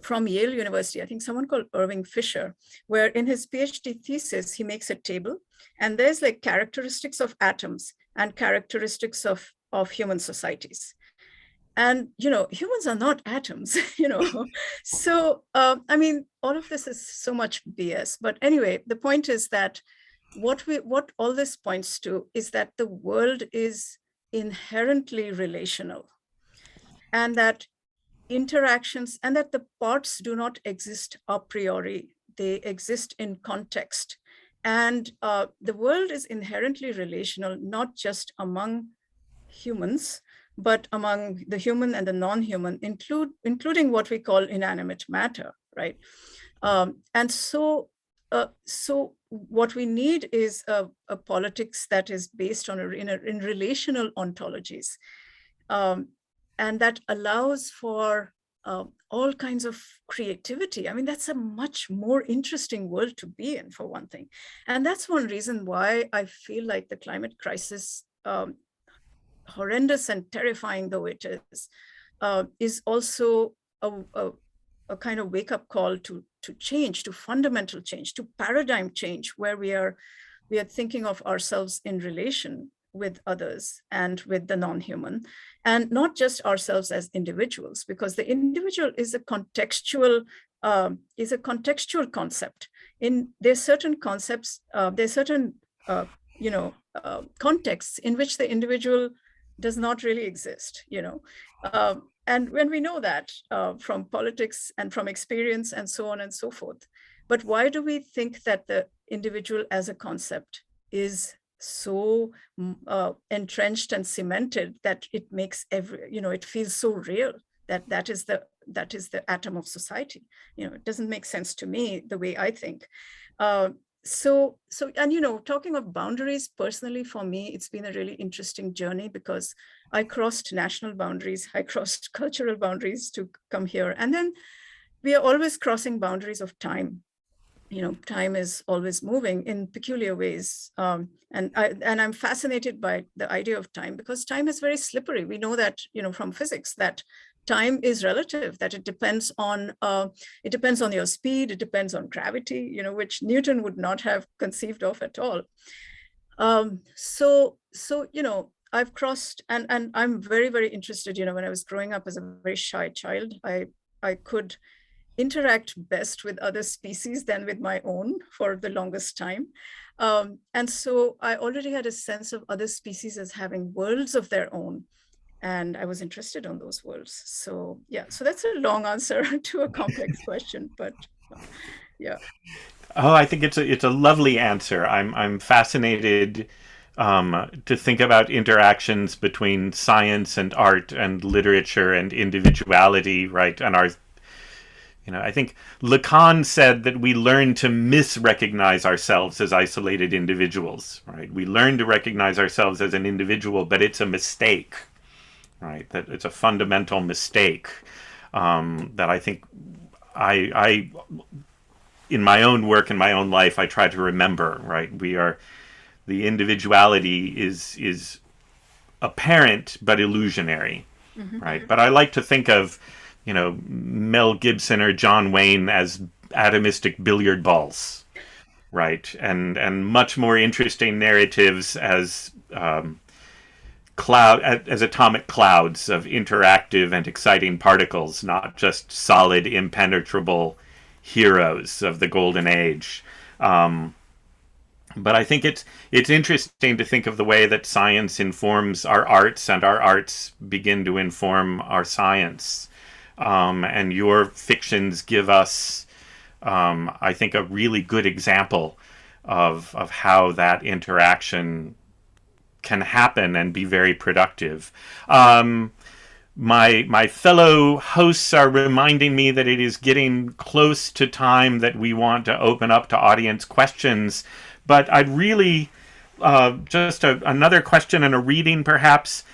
from Yale University, I think someone called Irving Fisher, where in his PhD thesis, he makes a table, and there's like characteristics of atoms and characteristics of human societies. And, humans are not atoms, So, I mean, all of this is so much BS. But anyway, the point is that what all this points to is that the world is inherently relational, and that interactions, and that the parts do not exist a priori, they exist in context. And the world is inherently relational, not just among humans, but among the human and the non-human, including what we call inanimate matter, right? And so what we need is a politics that is based on in relational ontologies, and that allows for all kinds of creativity. I mean, that's a much more interesting world to be in, for one thing. And that's one reason why I feel like the climate crisis, horrendous and terrifying though it is also a kind of wake-up call to change, to fundamental change, to paradigm change, where we are thinking of ourselves in relation with others and with the non-human, and not just ourselves as individuals, because the individual is a contextual concept. There's certain concepts, there's certain contexts in which the individual does not really exist, and when we know that from politics and from experience and so on and so forth. But why do we think that the individual as a concept is so entrenched and cemented that it makes it feels so real, that is the atom of society? It doesn't make sense to me, the way I think. So and talking of boundaries, personally for me, it's been a really interesting journey, because I crossed national boundaries, I crossed cultural boundaries to come here, and then we are always crossing boundaries of time. Time is always moving in peculiar ways, and I'm fascinated by the idea of time, because time is very slippery. We know that from physics, that time is relative, that it depends on your speed, it depends on gravity, which Newton would not have conceived of at all. So I've crossed, and I'm very, very interested. When I was growing up as a very shy child, I could interact best with other species than with my own for the longest time. And so I already had a sense of other species as having worlds of their own, and I was interested in those worlds. So yeah, so that's a long answer to a complex question, but yeah. Oh, I think it's a lovely answer. I'm fascinated to think about interactions between science and art and literature and individuality, right? And I think Lacan said that we learn to misrecognize ourselves as isolated individuals, right? We learn to recognize ourselves as an individual, but it's a mistake, right? That it's a fundamental mistake that I think I in my own work, in my own life, I try to remember, right? The individuality is apparent but illusionary, Mm-hmm. right? But I like to think of, Mel Gibson or John Wayne as atomistic billiard balls, right? And much more interesting narratives as as atomic clouds of interactive and exciting particles, not just solid, impenetrable heroes of the golden age. But I think it's interesting to think of the way that science informs our arts, and our arts begin to inform our science. And your fictions give us, I think, a really good example of how that interaction can happen and be very productive. My fellow hosts are reminding me that it is getting close to time that we want to open up to audience questions. But I'd really another question and a reading, perhaps.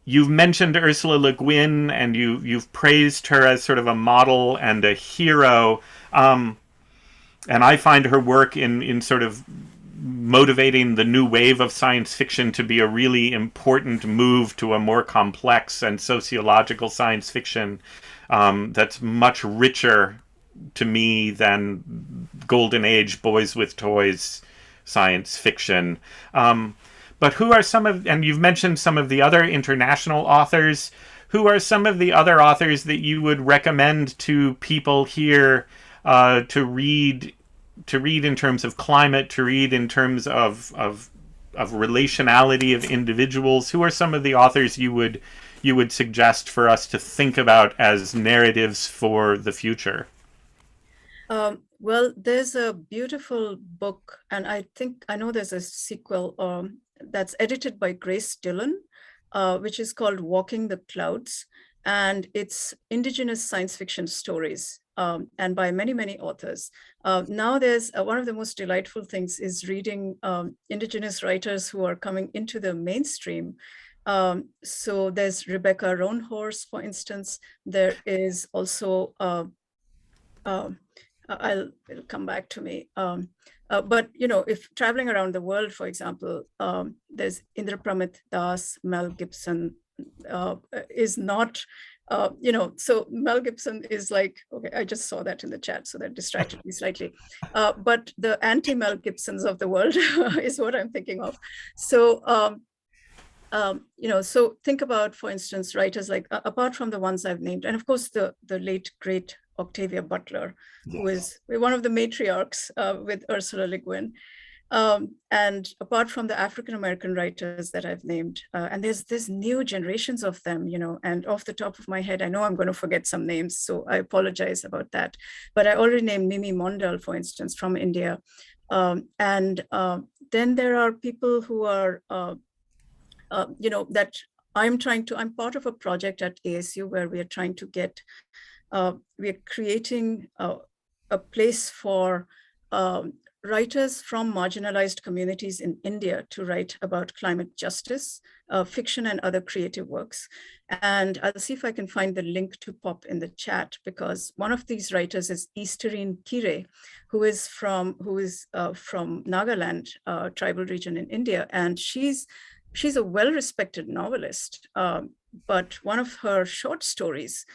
You've mentioned Ursula Le Guin, and you've praised her as sort of a model and a hero. And I find her work in sort of motivating the new wave of science fiction to be a really important move to a more complex and sociological science fiction that's much richer to me than Golden Age Boys with Toys science fiction. But who are some of, and you've mentioned some of the other international authors, who are some of the other authors that you would recommend to people here to read in terms of climate, to read in terms of relationality of individuals? Who are some of the authors you would suggest for us to think about as narratives for the future? Well, there's a beautiful book, and I know there's a sequel that's edited by Grace Dillon, which is called Walking the Clouds, and it's indigenous science fiction stories, and by many, many authors. Now there's one of the most delightful things is reading indigenous writers who are coming into the mainstream. So there's Rebecca Roanhorse, for instance. There is also it'll come back to me. But if traveling around the world, for example, there's Indrapramit Das, Mel Gibson is not, so Mel Gibson is like, okay, I just saw that in the chat, so that distracted me slightly. But the anti-Mel Gibsons of the world is what I'm thinking of. So, so think about, for instance, writers like, apart from the ones I've named, and of course, the late, great Octavia Butler, yes, who is one of the matriarchs with Ursula Le Guin. And apart from the African-American writers that I've named, and there's new generations of them, and off the top of my head, I know I'm going to forget some names, so I apologize about that. But I already named Mimi Mondal, for instance, from India. And then there are people who are, that I'm part of a project at ASU where we are trying to get, we are creating a place for writers from marginalized communities in India to write about climate justice, fiction and other creative works. And I'll see if I can find the link to pop in the chat, because one of these writers is Easterine Kire, who is from Nagaland, tribal region in India. And she's a well-respected novelist, but one of her short stories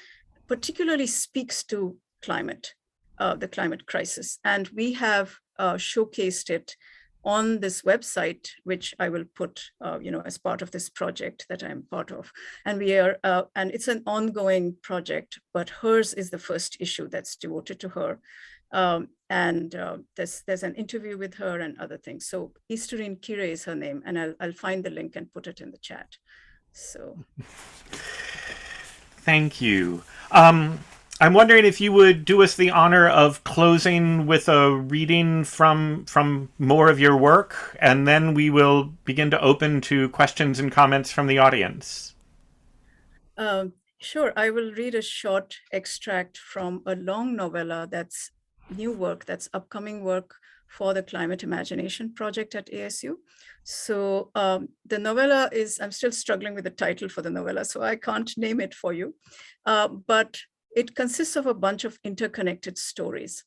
particularly speaks to climate, the climate crisis. And we have showcased it on this website, which I will put, as part of this project that I'm part of. And we are, and it's an ongoing project, but hers is the first issue that's devoted to her. And there's an interview with her and other things. So Easterine Kire is her name, and I'll find the link and put it in the chat. So. Thank you. I'm wondering if you would do us the honor of closing with a reading from more of your work, and then we will begin to open to questions and comments from the audience. Sure. I will read a short extract from a long novella that's new work, that's upcoming work for the Climate Imagination Project at ASU. So the novella is, I'm still struggling with the title for the novella, so I can't name it for you, but it consists of a bunch of interconnected stories.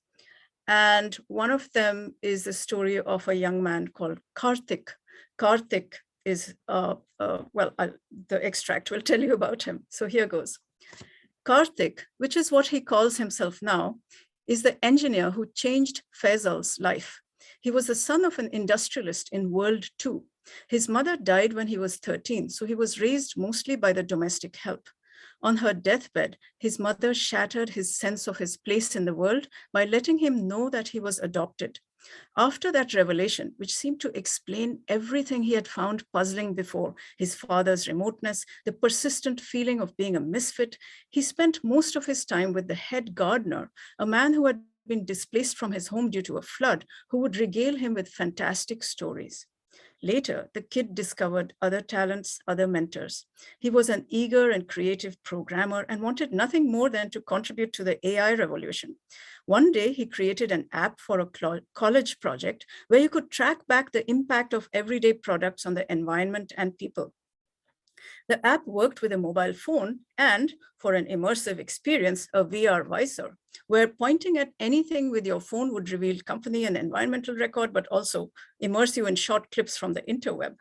And one of them is the story of a young man called Karthik. Karthik is, the extract will tell you about him. So here goes. Karthik, which is what he calls himself now, is the engineer who changed Faisal's life. He was the son of an industrialist in World II. His mother died when he was 13, so he was raised mostly by the domestic help. On her deathbed, his mother shattered his sense of his place in the world by letting him know that he was adopted. After that revelation, which seemed to explain everything he had found puzzling before, his father's remoteness, the persistent feeling of being a misfit, he spent most of his time with the head gardener, a man who had been displaced from his home due to a flood, who would regale him with fantastic stories. Later, the kid discovered other talents, other mentors. He was an eager and creative programmer and wanted nothing more than to contribute to the AI revolution. One day, he created an app for a college project where you could track back the impact of everyday products on the environment and people. The app worked with a mobile phone and, for an immersive experience, a VR visor, where pointing at anything with your phone would reveal company and environmental record, but also immerse you in short clips from the interweb.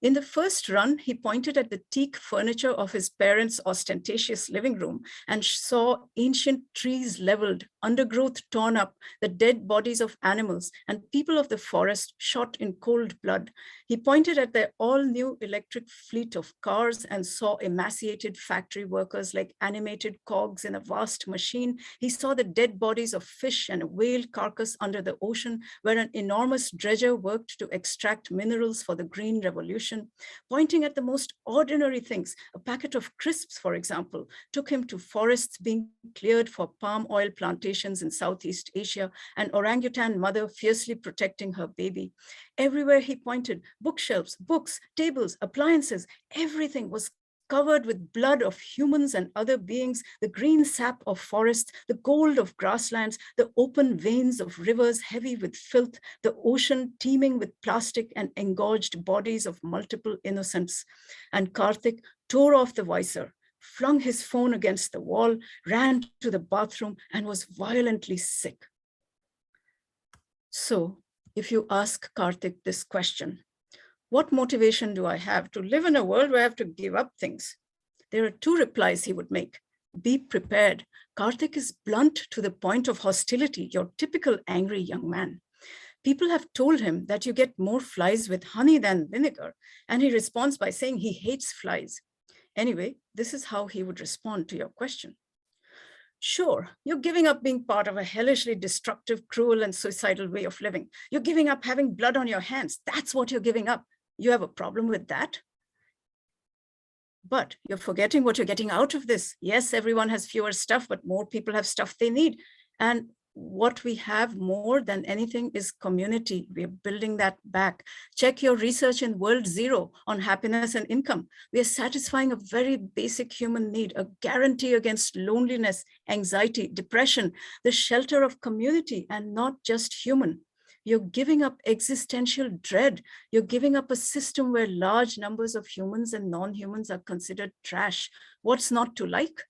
In the first run, he pointed at the teak furniture of his parents' ostentatious living room and saw ancient trees leveled, undergrowth torn up, the dead bodies of animals, and people of the forest shot in cold blood. He pointed at their all-new electric fleet of cars and saw emaciated factory workers like animated cogs in a vast machine. He saw the dead bodies of fish and a whale carcass under the ocean, where an enormous dredger worked to extract minerals for the Green Revolution. Pointing at the most ordinary things, a packet of crisps, for example, took him to forests being cleared for palm oil plantations in Southeast Asia, an orangutan mother fiercely protecting her baby. Everywhere he pointed, bookshelves, books, tables, appliances, everything was covered with blood of humans and other beings, the green sap of forests, the gold of grasslands, the open veins of rivers heavy with filth, the ocean teeming with plastic and engorged bodies of multiple innocents. And Karthik tore off the visor, flung his phone against the wall, ran to the bathroom, and was violently sick. So, if you ask Karthik this question, what motivation do I have to live in a world where I have to give up things? There are two replies he would make. Be prepared. Karthik is blunt to the point of hostility, your typical angry young man. People have told him that you get more flies with honey than vinegar, and he responds by saying he hates flies. Anyway, this is how he would respond to your question. Sure, you're giving up being part of a hellishly destructive, cruel, and suicidal way of living. You're giving up having blood on your hands. That's what you're giving up. You have a problem with that? But you're forgetting what you're getting out of this. Yes, everyone has fewer stuff, but more people have stuff they need. And what we have more than anything is community. We're building that back. Check your research in World Zero on happiness and income. We are satisfying a very basic human need, a guarantee against loneliness, anxiety, depression, the shelter of community and not just human. You're giving up existential dread. You're giving up a system where large numbers of humans and non-humans are considered trash. What's not to like?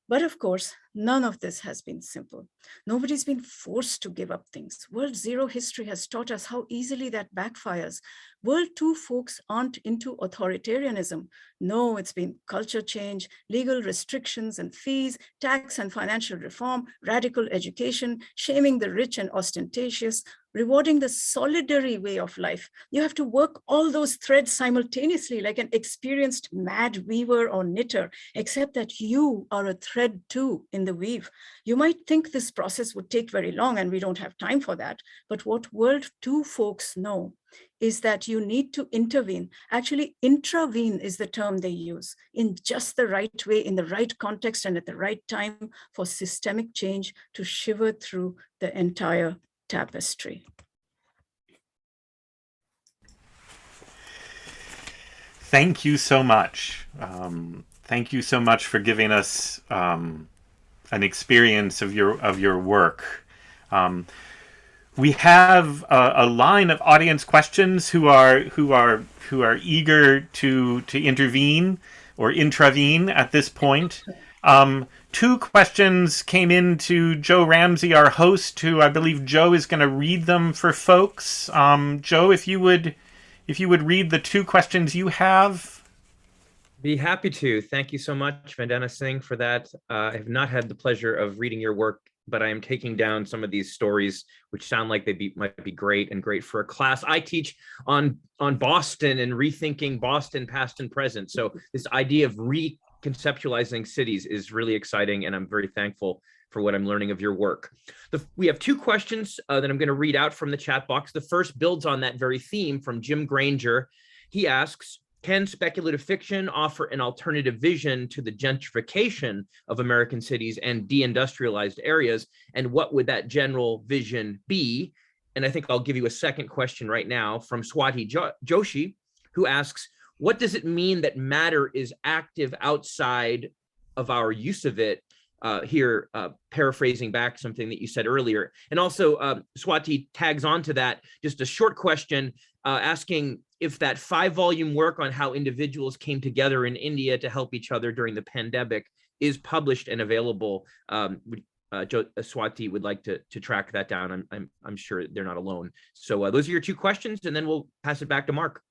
But of course, none of this has been simple. Nobody's been forced to give up things. World Zero history has taught us how easily that backfires. World Two folks aren't into authoritarianism. No, it's been culture change, legal restrictions and fees, tax and financial reform, radical education, shaming the rich and ostentatious, rewarding the solitary way of life. You have to work all those threads simultaneously like an experienced mad weaver or knitter, except that you are a thread too in the weave. You might think this process would take very long and we don't have time for that. But what World Two folks know is that you need to intervene. Actually, intravene is the term they use, in just the right way, in the right context and at the right time for systemic change to shiver through the entire tapestry. Thank you so much. Thank you so much for giving us an experience of your work. We have a line of audience questions who are eager to intervene or intravene at this point. Two questions came in to Joe Ramsey, our host, who I believe Joe is going to read them for folks. Joe, if you would read the two questions you have. Be happy to. Thank you so much, Vandana Singh, for that. I have not had the pleasure of reading your work, but I am taking down some of these stories, which sound like they might be great and great for a class. I teach on Boston and rethinking Boston past and present. So this idea of reconceptualizing cities is really exciting, and I'm very thankful for what I'm learning of your work. We have two questions that I'm going to read out from the chat box. The first builds on that very theme from Jim Granger. He asks, can speculative fiction offer an alternative vision to the gentrification of American cities and deindustrialized areas? And what would that general vision be? And I think I'll give you a second question right now from Swati Joshi, who asks, what does it mean that matter is active outside of our use of it? here, paraphrasing back something that you said earlier. And also, Swati tags onto that, just a short question asking if that 5-volume work on how individuals came together in India to help each other during the pandemic is published and available. Swati would like to track that down. I'm sure they're not alone. So those are your 2 questions, and then we'll pass it back to Mark.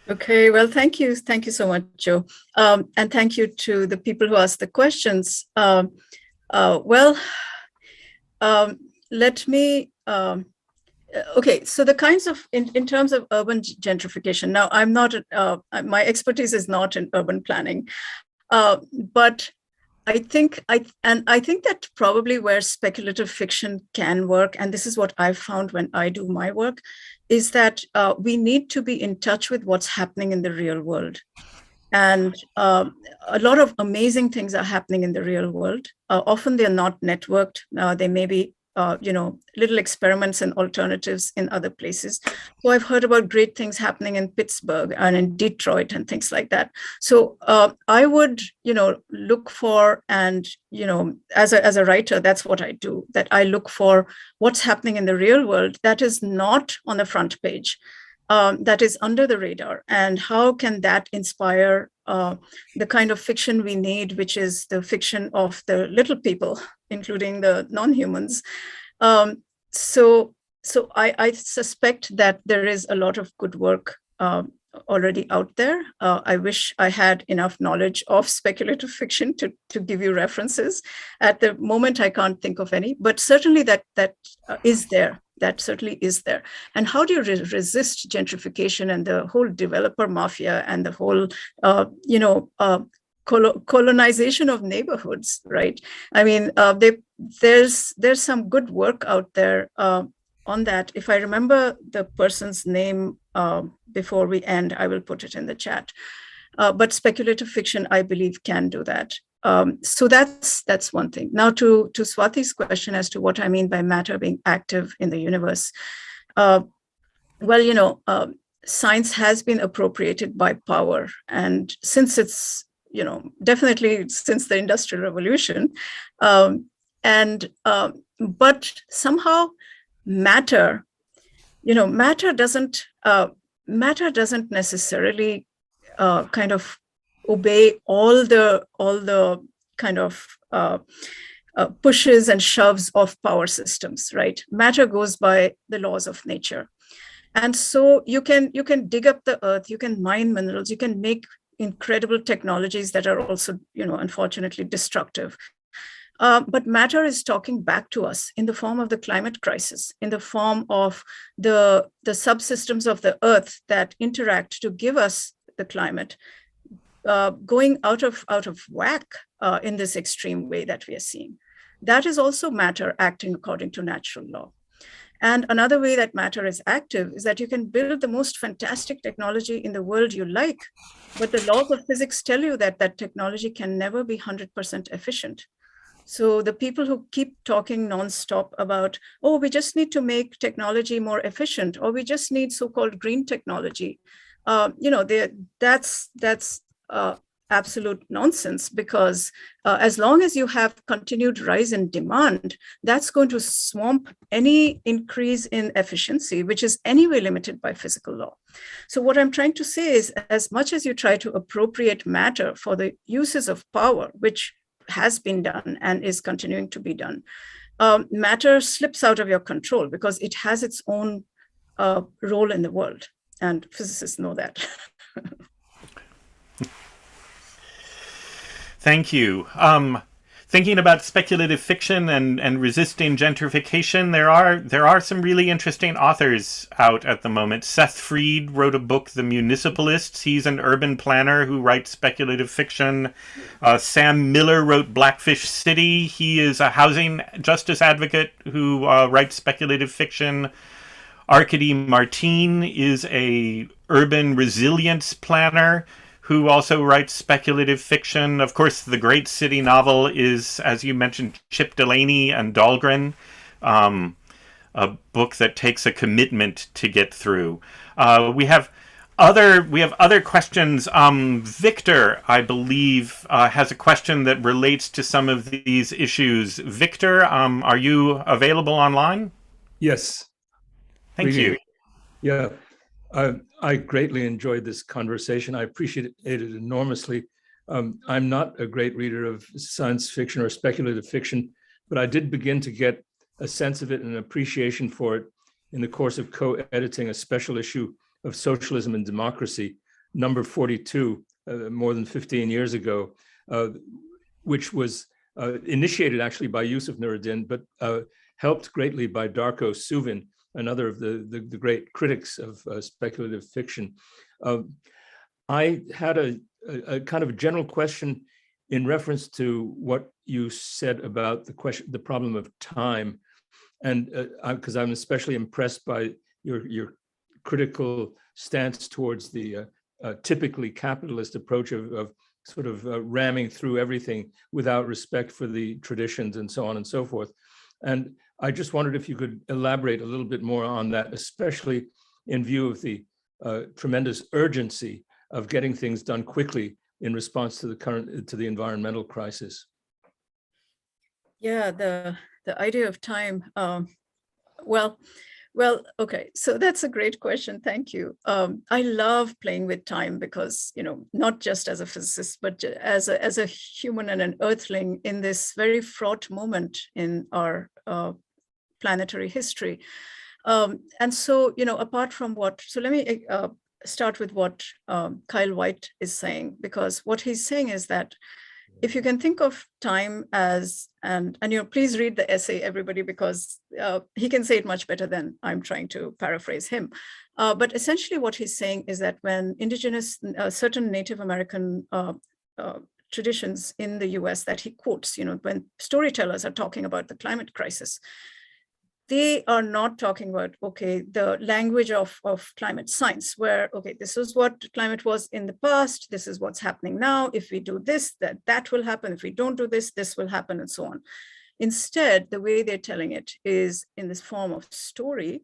Okay, well, thank you. Thank you so much, Joe. And thank you to the people who asked the questions. Let me, okay, so the kinds of, in terms of urban gentrification, now I'm not, my expertise is not in urban planning, but I think that probably where speculative fiction can work, and this is what I've found when I do my work, is that we need to be in touch with what's happening in the real world. And a lot of amazing things are happening in the real world. Often they're not networked. They may be little experiments and alternatives in other places. So I've heard about great things happening in Pittsburgh and in Detroit and things like that. So I would, look for, and, as a writer, that's what I do, that I look for what's happening in the real world that is not on the front page, that is under the radar, and how can that inspire the kind of fiction we need, which is the fiction of the little people, including the non-humans. So I suspect that there is a lot of good work already out there. I wish I had enough knowledge of speculative fiction to give you references. At the moment, I can't think of any, but certainly that is there. That certainly is there. And how do you resist gentrification and the whole developer mafia and the whole, colonization of neighborhoods, right? I mean, there's some good work out there on that. If I remember the person's name before we end, I will put it in the chat. But speculative fiction, I believe, can do that. So that's one thing. Now to Swati's question as to what I mean by matter being active in the universe. Science has been appropriated by power, and since it's definitely since the Industrial Revolution, but somehow matter doesn't necessarily kind of obey all the kind of pushes and shoves of power systems, right? Matter goes by the laws of nature. And so you can dig up the earth, you can mine minerals, you can make incredible technologies that are also, unfortunately destructive. But matter is talking back to us in the form of the climate crisis, in the form of the subsystems of the earth that interact to give us the climate, going out of whack in this extreme way that we are seeing. That is also matter acting according to natural law. And another way that matter is active is that you can build the most fantastic technology in the world you like, but the laws of physics tell you that that technology can never be 100% efficient. So the people who keep talking nonstop about, oh, we just need to make technology more efficient, or we just need so-called green technology, that's absolute nonsense, because as long as you have continued rise in demand, that's going to swamp any increase in efficiency, which is anyway limited by physical law. So what I'm trying to say is, as much as you try to appropriate matter for the uses of power, which has been done and is continuing to be done, matter slips out of your control because it has its own role in the world. And physicists know that. Thank you. Thinking about speculative fiction and resisting gentrification, there are some really interesting authors out at the moment. Seth Freed wrote a book, The Municipalists. He's an urban planner who writes speculative fiction. Sam Miller wrote Blackfish City. He is a housing justice advocate who writes speculative fiction. Arkady Martin is a urban resilience planner who also writes speculative fiction. Of course, the great city novel is, as you mentioned, Chip Delaney and Dahlgren, a book that takes a commitment to get through. We have other questions. Victor, I believe, has a question that relates to some of these issues. Victor, are you available online? Yes. Thank you. Yeah, I greatly enjoyed this conversation. I appreciate it enormously. I'm not a great reader of science fiction or speculative fiction, but I did begin to get a sense of it and an appreciation for it in the course of co-editing a special issue of Socialism and Democracy, number 42, more than 15 years ago, which was initiated actually by Yusuf Nuruddin, but helped greatly by Darko Suvin, another of the great critics of speculative fiction. I had a kind of a general question in reference to what you said about the problem of time, and because I'm especially impressed by your critical stance towards the typically capitalist approach of sort of ramming through everything without respect for the traditions and so on and so forth. And I just wondered if you could elaborate a little bit more on that, especially in view of the tremendous urgency of getting things done quickly in response to the environmental crisis. Yeah, the idea of time. Well, okay, so that's a great question. Thank you. I love playing with time because, not just as a physicist, but as a human and an earthling in this very fraught moment in our planetary history. And so, apart from so let me start with what Kyle White is saying, because what he's saying is that if you can think of time as, and please read the essay, everybody, because he can say it much better than I'm trying to paraphrase him. But essentially what he's saying is that when indigenous, certain Native American traditions in the US that he quotes, when storytellers are talking about the climate crisis, they are not talking about, okay, the language of climate science, where, okay, this is what climate was in the past, this is what's happening now. If we do this, that will happen. If we don't do this, this will happen, and so on. Instead, the way they're telling it is in this form of story,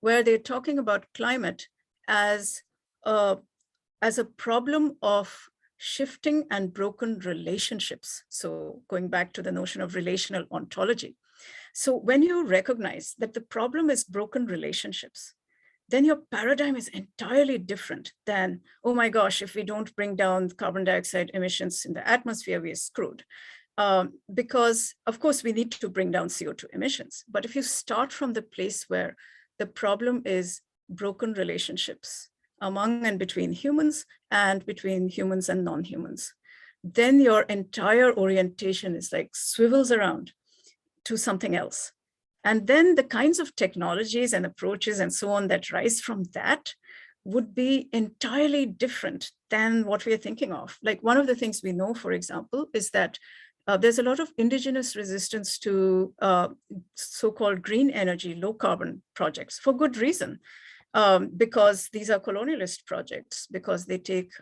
where they're talking about climate as a problem of shifting and broken relationships. So going back to the notion of relational ontology. So when you recognize that the problem is broken relationships, then your paradigm is entirely different than, oh my gosh, if we don't bring down carbon dioxide emissions in the atmosphere, we are screwed. Because of course we need to bring down CO2 emissions. But if you start from the place where the problem is broken relationships among and between humans and between humans and non-humans, then your entire orientation is like swivels around to something else. And then the kinds of technologies and approaches and so on that rise from that would be entirely different than what we are thinking of. Like one of the things we know, for example, is that there's a lot of indigenous resistance to so-called green energy, low carbon projects for good reason, because these are colonialist projects, because they take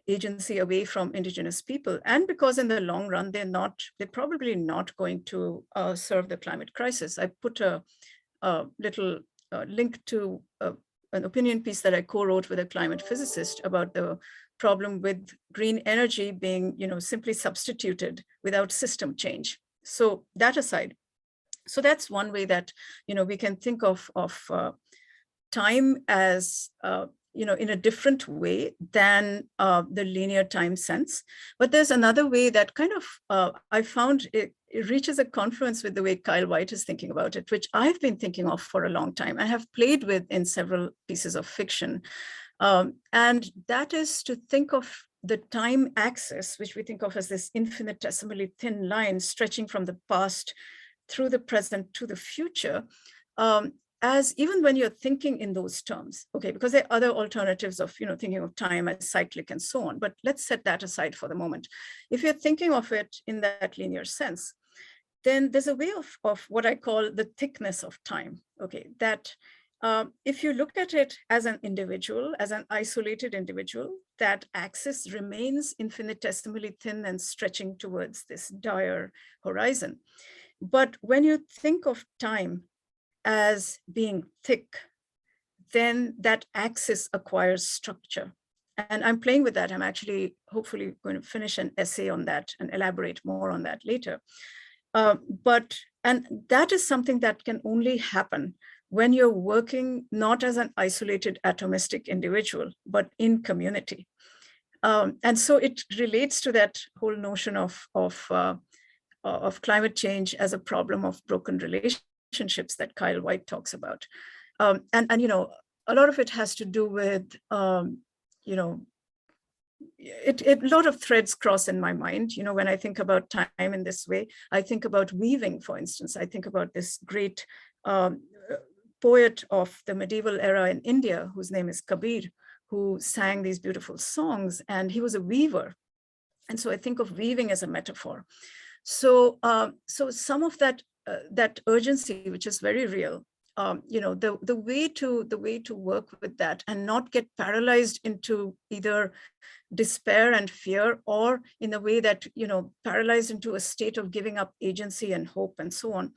agency away from indigenous people, and because in the long run they're probably not going to serve the climate crisis. I put a little link to an opinion piece that I co-wrote with a climate physicist about the problem with green energy being simply substituted without system change. So that aside, so that's one way that we can think of time as in a different way than the linear time sense. But there's another way that kind of, I found it reaches a confluence with the way Kyle White is thinking about it, which I've been thinking of for a long time. I have played with in several pieces of fiction. And that is to think of the time axis, which we think of as this infinitesimally thin line stretching from the past through the present to the future, as even when you're thinking in those terms, okay, because there are other alternatives of, thinking of time as cyclic and so on, but let's set that aside for the moment. If you're thinking of it in that linear sense, then there's a way of what I call the thickness of time, okay, that if you look at it as an individual, as an isolated individual, that axis remains infinitesimally thin and stretching towards this dire horizon. But when you think of time as being thick, then that axis acquires structure. And I'm playing with that. I'm actually hopefully going to finish an essay on that and elaborate more on that later. And that is something that can only happen when you're working not as an isolated atomistic individual, but in community. And so it relates to that whole notion of climate change as a problem of broken relationships that Kyle White talks about. And you know, a lot of it has to do with, you know, a lot of threads cross in my mind. You know, when I think about time in this way, I think about weaving, for instance. I think about this great poet of the medieval era in India, whose name is Kabir, who sang these beautiful songs, and he was a weaver. And so I think of weaving as a metaphor. So, so some of that that urgency, which is very real, you know, the way to work with that and not get paralyzed into either despair and fear, or in a way that, you know, paralyzed into a state of giving up agency and hope and so on,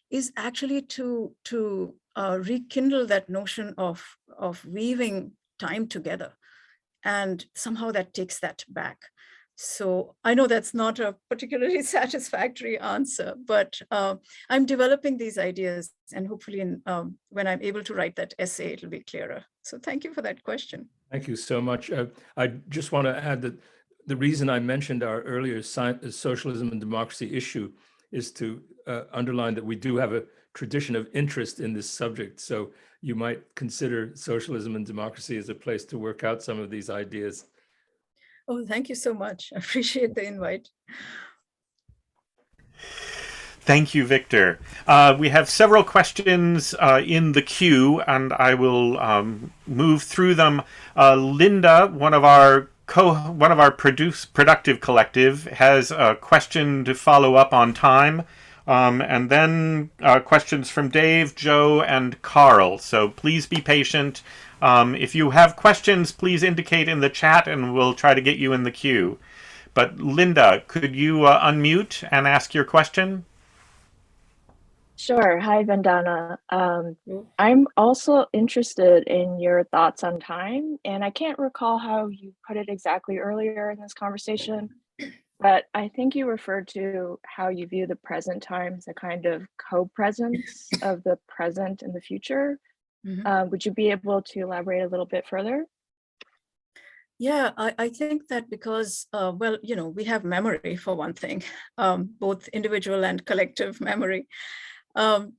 is actually to rekindle that notion of weaving time together. And somehow that takes that back. So I know that's not a particularly satisfactory answer, but I'm developing these ideas, and hopefully when I'm able to write that essay, it'll be clearer. So thank you for that question. Thank you so much. I just want to add that the reason I mentioned our earlier socialism and democracy issue is to underline that we do have a tradition of interest in this subject. So you might consider socialism and democracy as a place to work out some of these ideas. Oh, thank you so much. I appreciate the invite. Thank you, Victor. We have several questions in the queue, and I will move through them. Linda, one of our productive collective, has a question to follow up on time, and then questions from Dave, Joe, and Carl. So please be patient. If you have questions, please indicate in the chat, and we'll try to get you in the queue. But Linda, could you unmute and ask your question? Sure. Hi, Vandana. I'm also interested in your thoughts on time, and I can't recall how you put it exactly earlier in this conversation, but I think you referred to how you view the present time as a kind of co-presence of the present and the future. Mm-hmm. Would you be able to elaborate a little bit further? Yeah, I think that because, well, you know, we have memory for one thing, both individual and collective memory. So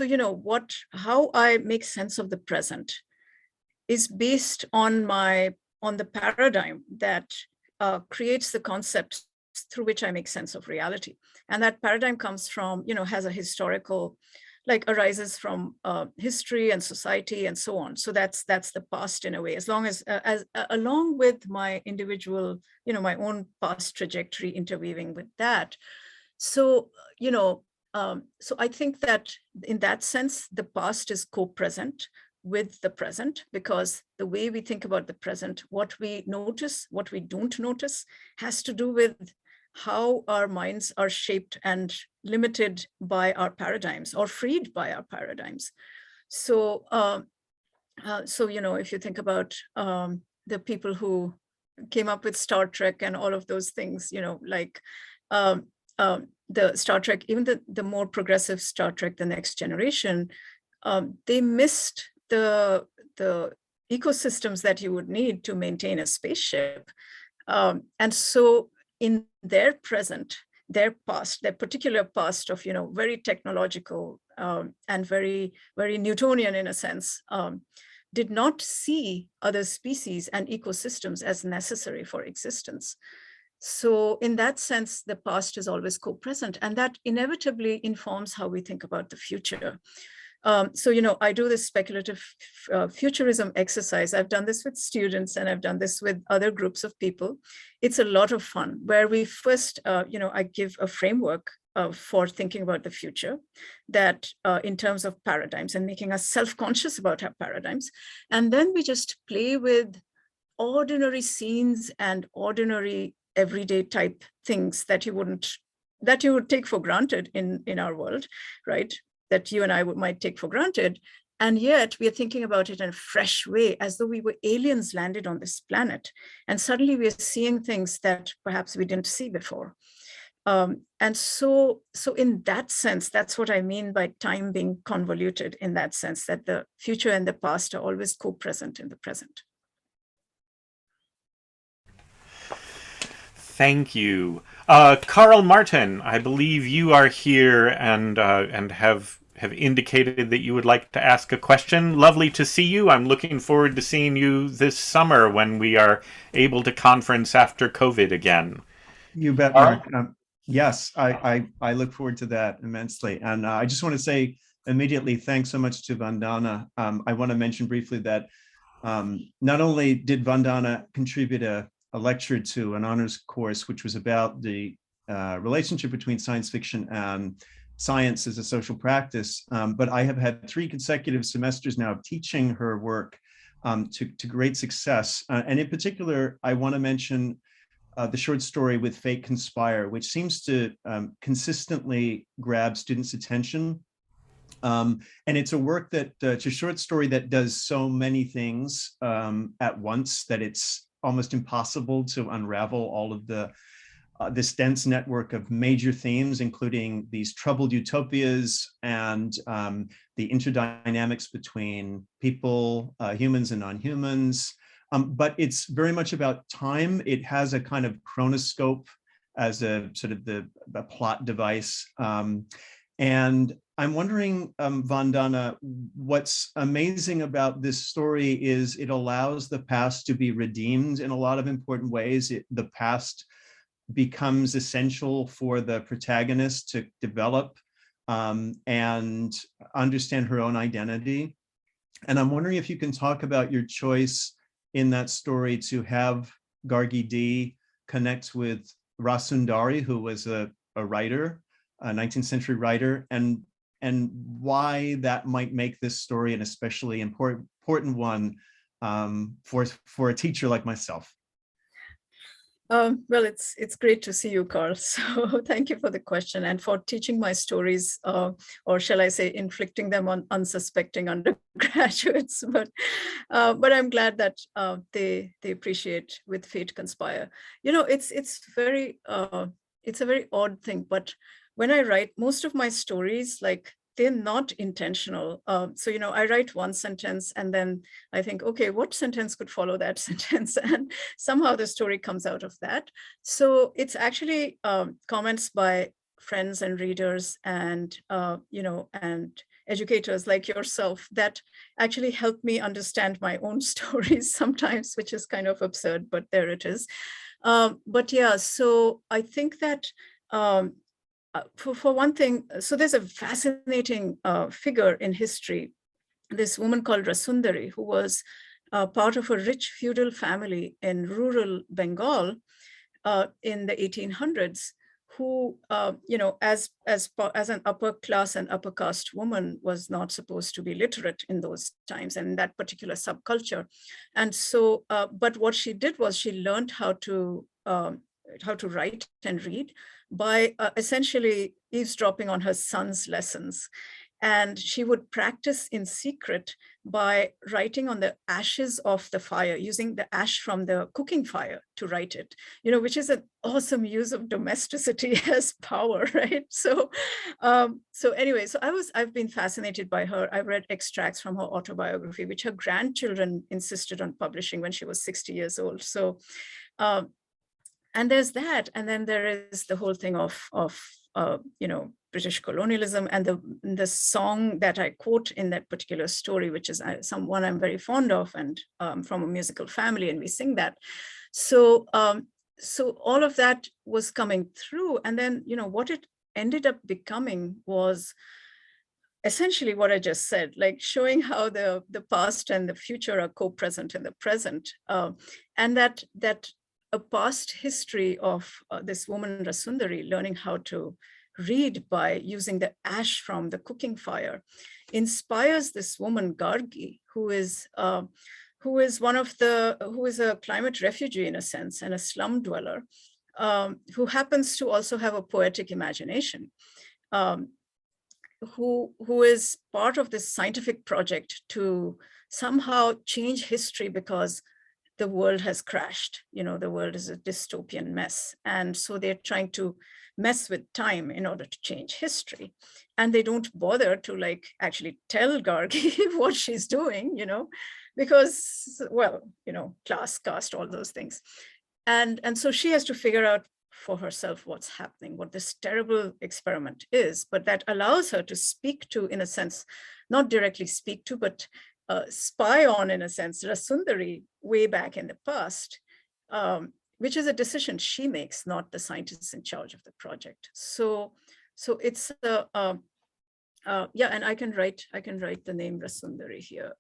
you know, how I make sense of the present is based on the paradigm that creates the concepts through which I make sense of reality. And that paradigm comes from, you know, has a historical, like arises from history and society and so on. So that's the past in a way, as long as along with my individual, you know, my own past trajectory interweaving with that. So, you know, so I think that in that sense, the past is co-present with the present, because the way we think about the present, what we notice, what we don't notice, has to do with how our minds are shaped and limited by our paradigms, or freed by our paradigms. So, so you know, if you think about the people who came up with Star Trek and all of those things, you know, like the Star Trek, even the more progressive Star Trek, The Next Generation, they missed the ecosystems that you would need to maintain a spaceship. And so in their present, their past, their particular past of, you know, very technological and very, very Newtonian in a sense, did not see other species and ecosystems as necessary for existence. So in that sense, the past is always co-present, and that inevitably informs how we think about the future. So, you know, I do this speculative futurism exercise. I've done this with students, and I've done this with other groups of people. It's a lot of fun, where we first, you know, I give a framework for thinking about the future, that in terms of paradigms and making us self-conscious about our paradigms. And then we just play with ordinary scenes and ordinary everyday type things that you would take for granted in our world, right? That you and I might take for granted. And yet we are thinking about it in a fresh way, as though we were aliens landed on this planet. And suddenly we are seeing things that perhaps we didn't see before. And so in that sense, that's what I mean by time being convoluted, in that sense, that the future and the past are always co-present in the present. Thank you. Carl Martin, I believe you are here and have indicated that you would like to ask a question. Lovely to see you. I'm looking forward to seeing you this summer when we are able to conference after COVID again. You bet, Mark. Yes, I look forward to that immensely. And I just want to say immediately, thanks so much to Vandana. I want to mention briefly that not only did Vandana contribute a lecture to an honors course, which was about the relationship between science fiction and science as a social practice, but I have had 3 consecutive semesters now of teaching her work to great success. And in particular, I want to mention the short story With Fate Conspire, which seems to consistently grab students' attention. And it's a work that, it's a short story that does so many things at once that it's almost impossible to unravel all of this dense network of major themes, including these troubled utopias and the interdynamics between people, humans and non-humans. But it's very much about time. It has a kind of chronoscope as a sort of a plot device. And I'm wondering, Vandana, what's amazing about this story is it allows the past to be redeemed in a lot of important ways. The past becomes essential for the protagonist to develop and understand her own identity. And I'm wondering if you can talk about your choice in that story to have Gargi D connect with Rasundari, who was a writer, a 19th century writer, and why that might make this story an especially important one for a teacher like myself. Well, it's great to see you, Carl. So thank you for the question and for teaching my stories, or shall I say, inflicting them on unsuspecting undergraduates. But I'm glad that they appreciate With Fate Conspire. You know, it's a very odd thing. But when I write, most of my stories, like, they're not intentional. So, you know, I write one sentence and then I think, okay, what sentence could follow that sentence? And somehow the story comes out of that. So it's actually comments by friends and readers and, you know, and educators like yourself that actually help me understand my own stories sometimes, which is kind of absurd, but there it is. But yeah, so I think that for one thing, so there's a fascinating figure in history, this woman called Rasundari, who was part of a rich feudal family in rural Bengal in the 1800s, who, you know, as an upper class and upper caste woman was not supposed to be literate in those times and in that particular subculture. And so, but what she did was she learned how to write and read by essentially eavesdropping on her son's lessons. And she would practice in secret by writing on the ashes of the fire, using the ash from the cooking fire to write it, you know, which is an awesome use of domesticity as power, right? So, anyway, so I've been fascinated by her. I read extracts from her autobiography, which her grandchildren insisted on publishing when she was 60 years old. So, and there's that, and then there is the whole thing of you know, British colonialism, and the song that I quote in that particular story, which is someone I'm very fond of, and from a musical family, and we sing that. So so all of that was coming through, and then, you know, what it ended up becoming was essentially what I just said, like showing how the past and the future are co-present in the present, and that a past history of this woman Rasundari learning how to read by using the ash from the cooking fire inspires this woman Gargi, who is a climate refugee in a sense and a slum dweller, who happens to also have a poetic imagination. who is part of this scientific project to somehow change history because the world has crashed. The world is a dystopian mess. And so they're trying to mess with time in order to change history. And they don't bother to actually tell Gargi what she's doing, because, well, class, caste, all those things. And so she has to figure out for herself what's happening, what this terrible experiment is, but that allows her to speak to, in a sense, not directly speak to, but spy on, in a sense, Rasundari way back in the past, which is a decision she makes, not the scientists in charge of the project. So it's and I can write the name Rasundari here.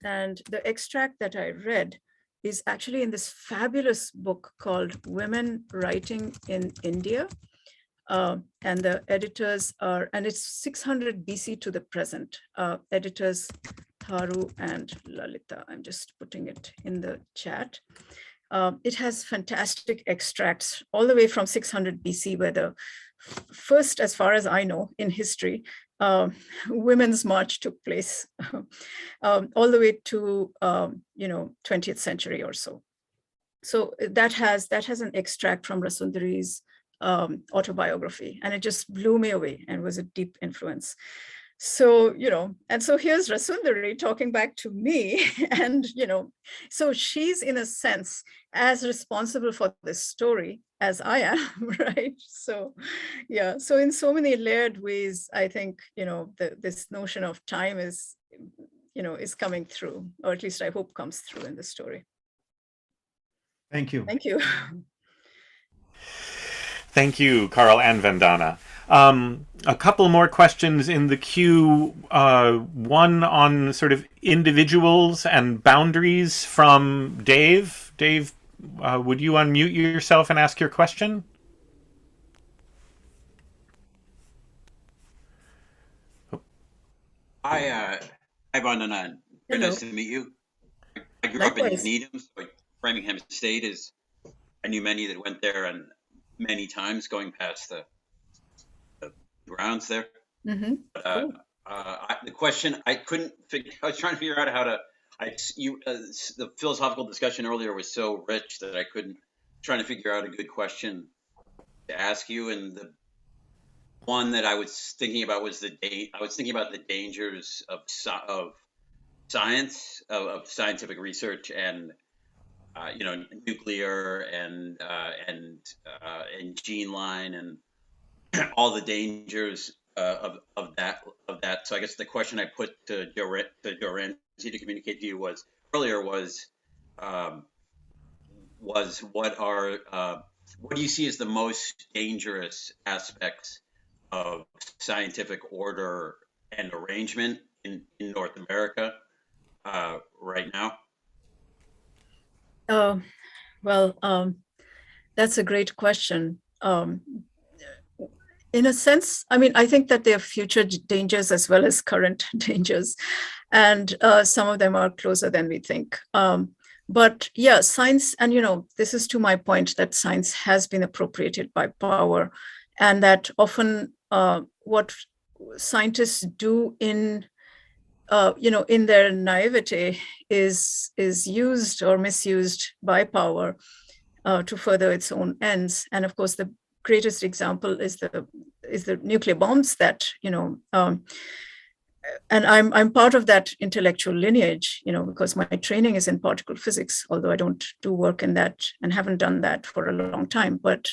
And the extract that I read is actually in this fabulous book called Women Writing in India. And the editors are, and it's 600 BC to the present, editors Tharu and Lalita. I'm just putting it in the chat. It has fantastic extracts all the way from 600 BC, where the first, as far as I know, in history, women's march took place, all the way to 20th century or so. So that has an extract from Rasundari's autobiography, and it just blew me away and was a deep influence. So, and so here's Rasundari talking back to me, and, so she's in a sense as responsible for this story as I am, right? So, yeah, so in so many layered ways, I think, this notion of time is, is coming through, or at least I hope comes through in the story. Thank you. Thank you. Thank you, Carl and Vandana. A couple more questions in the queue. One on sort of individuals and boundaries from Dave. Dave, would you unmute yourself and ask your question? Hi, Vandana. Very nice to meet you. I grew up in Needham, so Framingham State is. I knew many that went there, and many times going past the grounds there. Mm-hmm. Cool. The question I couldn't figure. I was trying to figure out how to. The philosophical discussion earlier was so rich that I couldn't. Trying to figure out a good question to ask you, and the one that I was thinking about was I was thinking about the dangers of science, of scientific research, and nuclear and gene line and all the dangers of that. So I guess the question I put to Joranzi to communicate to you was what do you see as the most dangerous aspects of scientific order and arrangement in North America right now? That's a great question. In a sense, I think that there are future dangers as well as current dangers, and some of them are closer than we think. But yeah, science, and this is to my point that science has been appropriated by power, and that often what scientists do in their naivete is used or misused by power to further its own ends. And of course, the greatest example is the nuclear bombs that and I'm part of that intellectual lineage, because my training is in particle physics, although I don't do work in that and haven't done that for a long time. But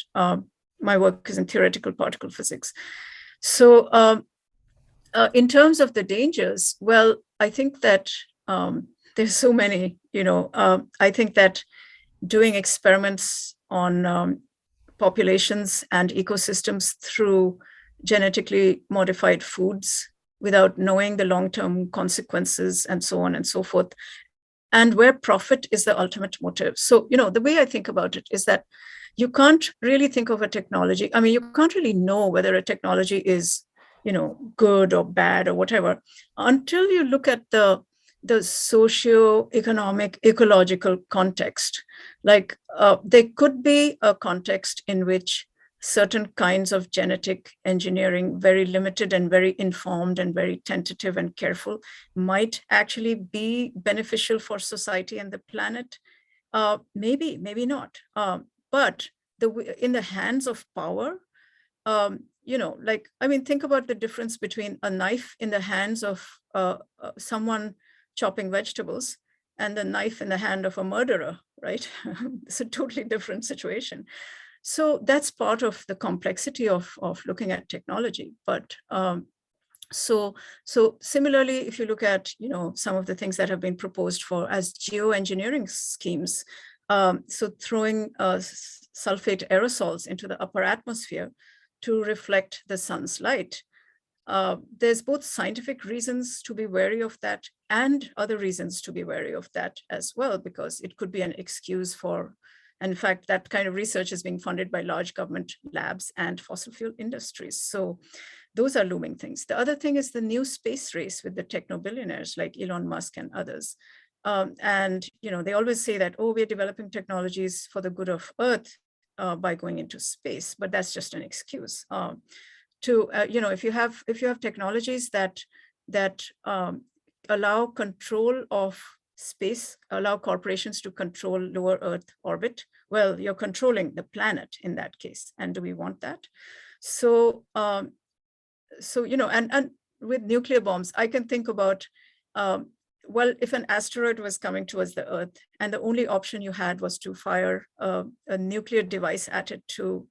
my work is in theoretical particle physics. So in terms of the dangers, well, I think that there's so many, I think that doing experiments on populations and ecosystems through genetically modified foods without knowing the long-term consequences and so on and so forth, and where profit is the ultimate motive. So, the way I think about it is that you can't really think of a technology. You can't really know whether a technology is good or bad or whatever, until you look at the socio-economic, ecological context. Like there could be a context in which certain kinds of genetic engineering, very limited and very informed and very tentative and careful, might actually be beneficial for society and the planet? Maybe, maybe not. But in the hands of power, like, I mean, think about the difference between a knife in the hands of someone chopping vegetables and the knife in the hand of a murderer, right? It's a totally different situation. So that's part of the complexity of looking at technology. But so similarly, if you look at, some of the things that have been proposed for as geoengineering schemes, so throwing sulfate aerosols into the upper atmosphere to reflect the sun's light. There's both scientific reasons to be wary of that and other reasons to be wary of that as well, because it could be an excuse for, and in fact, that kind of research is being funded by large government labs and fossil fuel industries. So those are looming things. The other thing is the new space race with the techno billionaires like Elon Musk and others. And they always say that, oh, we're developing technologies for the good of Earth by going into space, but that's just an excuse. If you have technologies that allow control of space, allow corporations to control lower Earth orbit, well, you're controlling the planet in that case. And do we want that? So, and with nuclear bombs, I can think about, well, if an asteroid was coming towards the Earth and the only option you had was to fire a nuclear device at it to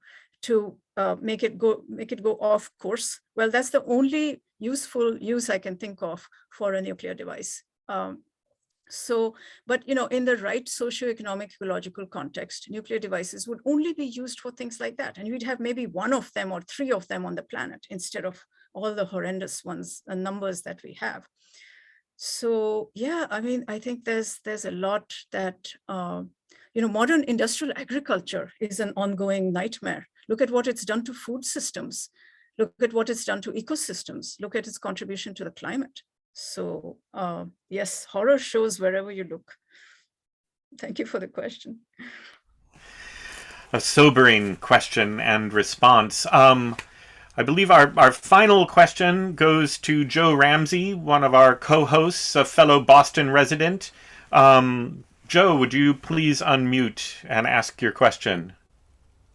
make it go off course, well, that's the only useful use I can think of for a nuclear device. But in the right socioeconomic ecological context, nuclear devices would only be used for things like that, and we'd have maybe one of them or three of them on the planet instead of all the horrendous ones, the numbers that we have. So yeah, I mean, I think there's a lot that modern industrial agriculture is an ongoing nightmare. Look at what it's done to food systems. Look at what it's done to ecosystems. Look at its contribution to the climate. So yes, horror shows wherever you look. Thank you for the question. A sobering question and response. I believe our final question goes to Joe Ramsey, one of our co-hosts, a fellow Boston resident. Joe, would you please unmute and ask your question?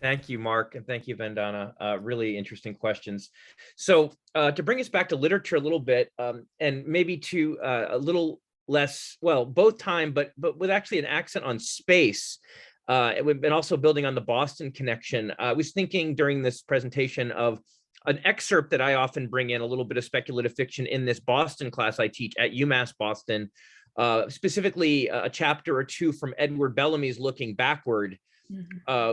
Thank you, Mark, and thank you, Vandana. Really interesting questions. So to bring us back to literature a little bit, and maybe to a little less, well, both time, but with actually an accent on space, and also building on the Boston connection. I was thinking during this presentation of an excerpt that I often bring in, a little bit of speculative fiction in this Boston class I teach at UMass Boston, specifically a chapter or two from Edward Bellamy's Looking Backward,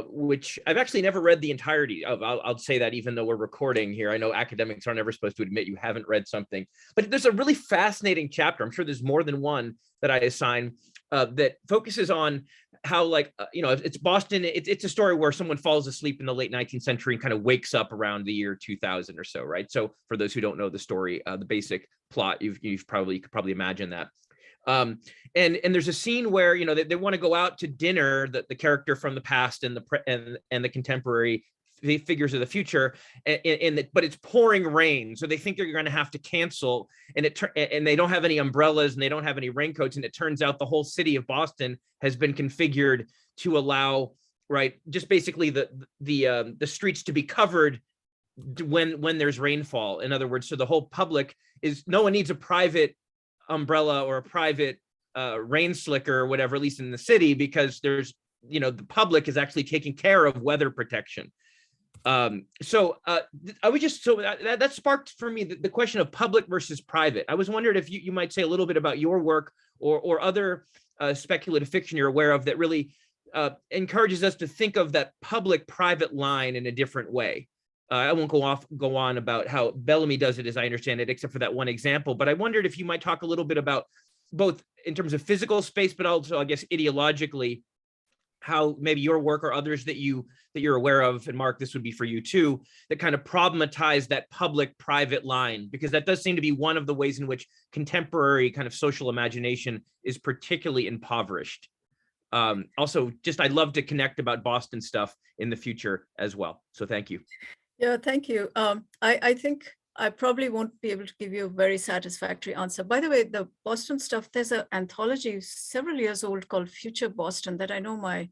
which I've actually never read the entirety of. I'll say that even though we're recording here. I know academics aren't ever supposed to admit you haven't read something, but there's a really fascinating chapter. I'm sure there's more than one that I assign that focuses on how, it's Boston. It's a story where someone falls asleep in the late 19th century and kind of wakes up around the year 2000 or so, right? So for those who don't know the story, the basic plot, you could probably imagine that. And there's a scene where they want to go out to dinner, the character from the past and the contemporary figures of the future, but it's pouring rain, so they think they're going to have to cancel, and they don't have any umbrellas and they don't have any raincoats, and it turns out the whole city of Boston has been configured to allow, right, just basically the streets to be covered when there's rainfall. In other words, so the whole public no one needs a private umbrella or a private rain slicker or whatever, at least in the city, because there's the public is actually taking care of weather protection. I was just that sparked for me the question of public versus private. I was wondering if you might say a little bit about your work or other speculative fiction you're aware of that really encourages us to think of that public-private line in a different way. I won't go on about how Bellamy does it, as I understand it, except for that one example. But I wondered if you might talk a little bit about both in terms of physical space, but also, I guess, ideologically, how maybe your work or others that you're aware of, and Mark, this would be for you too, that kind of problematize that public-private line, because that does seem to be one of the ways in which contemporary kind of social imagination is particularly impoverished. Also, just I'd love to connect about Boston stuff in the future as well. So thank you. Yeah, thank you. I think I probably won't be able to give you a very satisfactory answer. By the way, the Boston stuff, there's an anthology several years old called Future Boston that I know my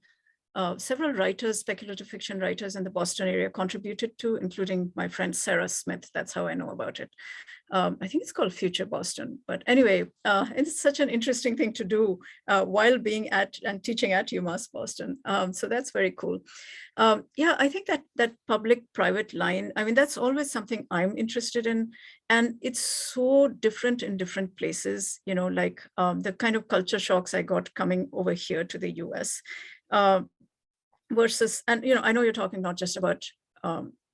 several writers, speculative fiction writers in the Boston area contributed to, including my friend Sarah Smith. That's how I know about it. I think it's called Future Boston. But anyway, it's such an interesting thing to do while being at and teaching at UMass Boston. So that's very cool. Yeah, I think that public-private line, I mean, that's always something I'm interested in. And it's so different in different places, you know, like the kind of culture shocks I got coming over here to the US. Versus, and you know, I know you're talking not just about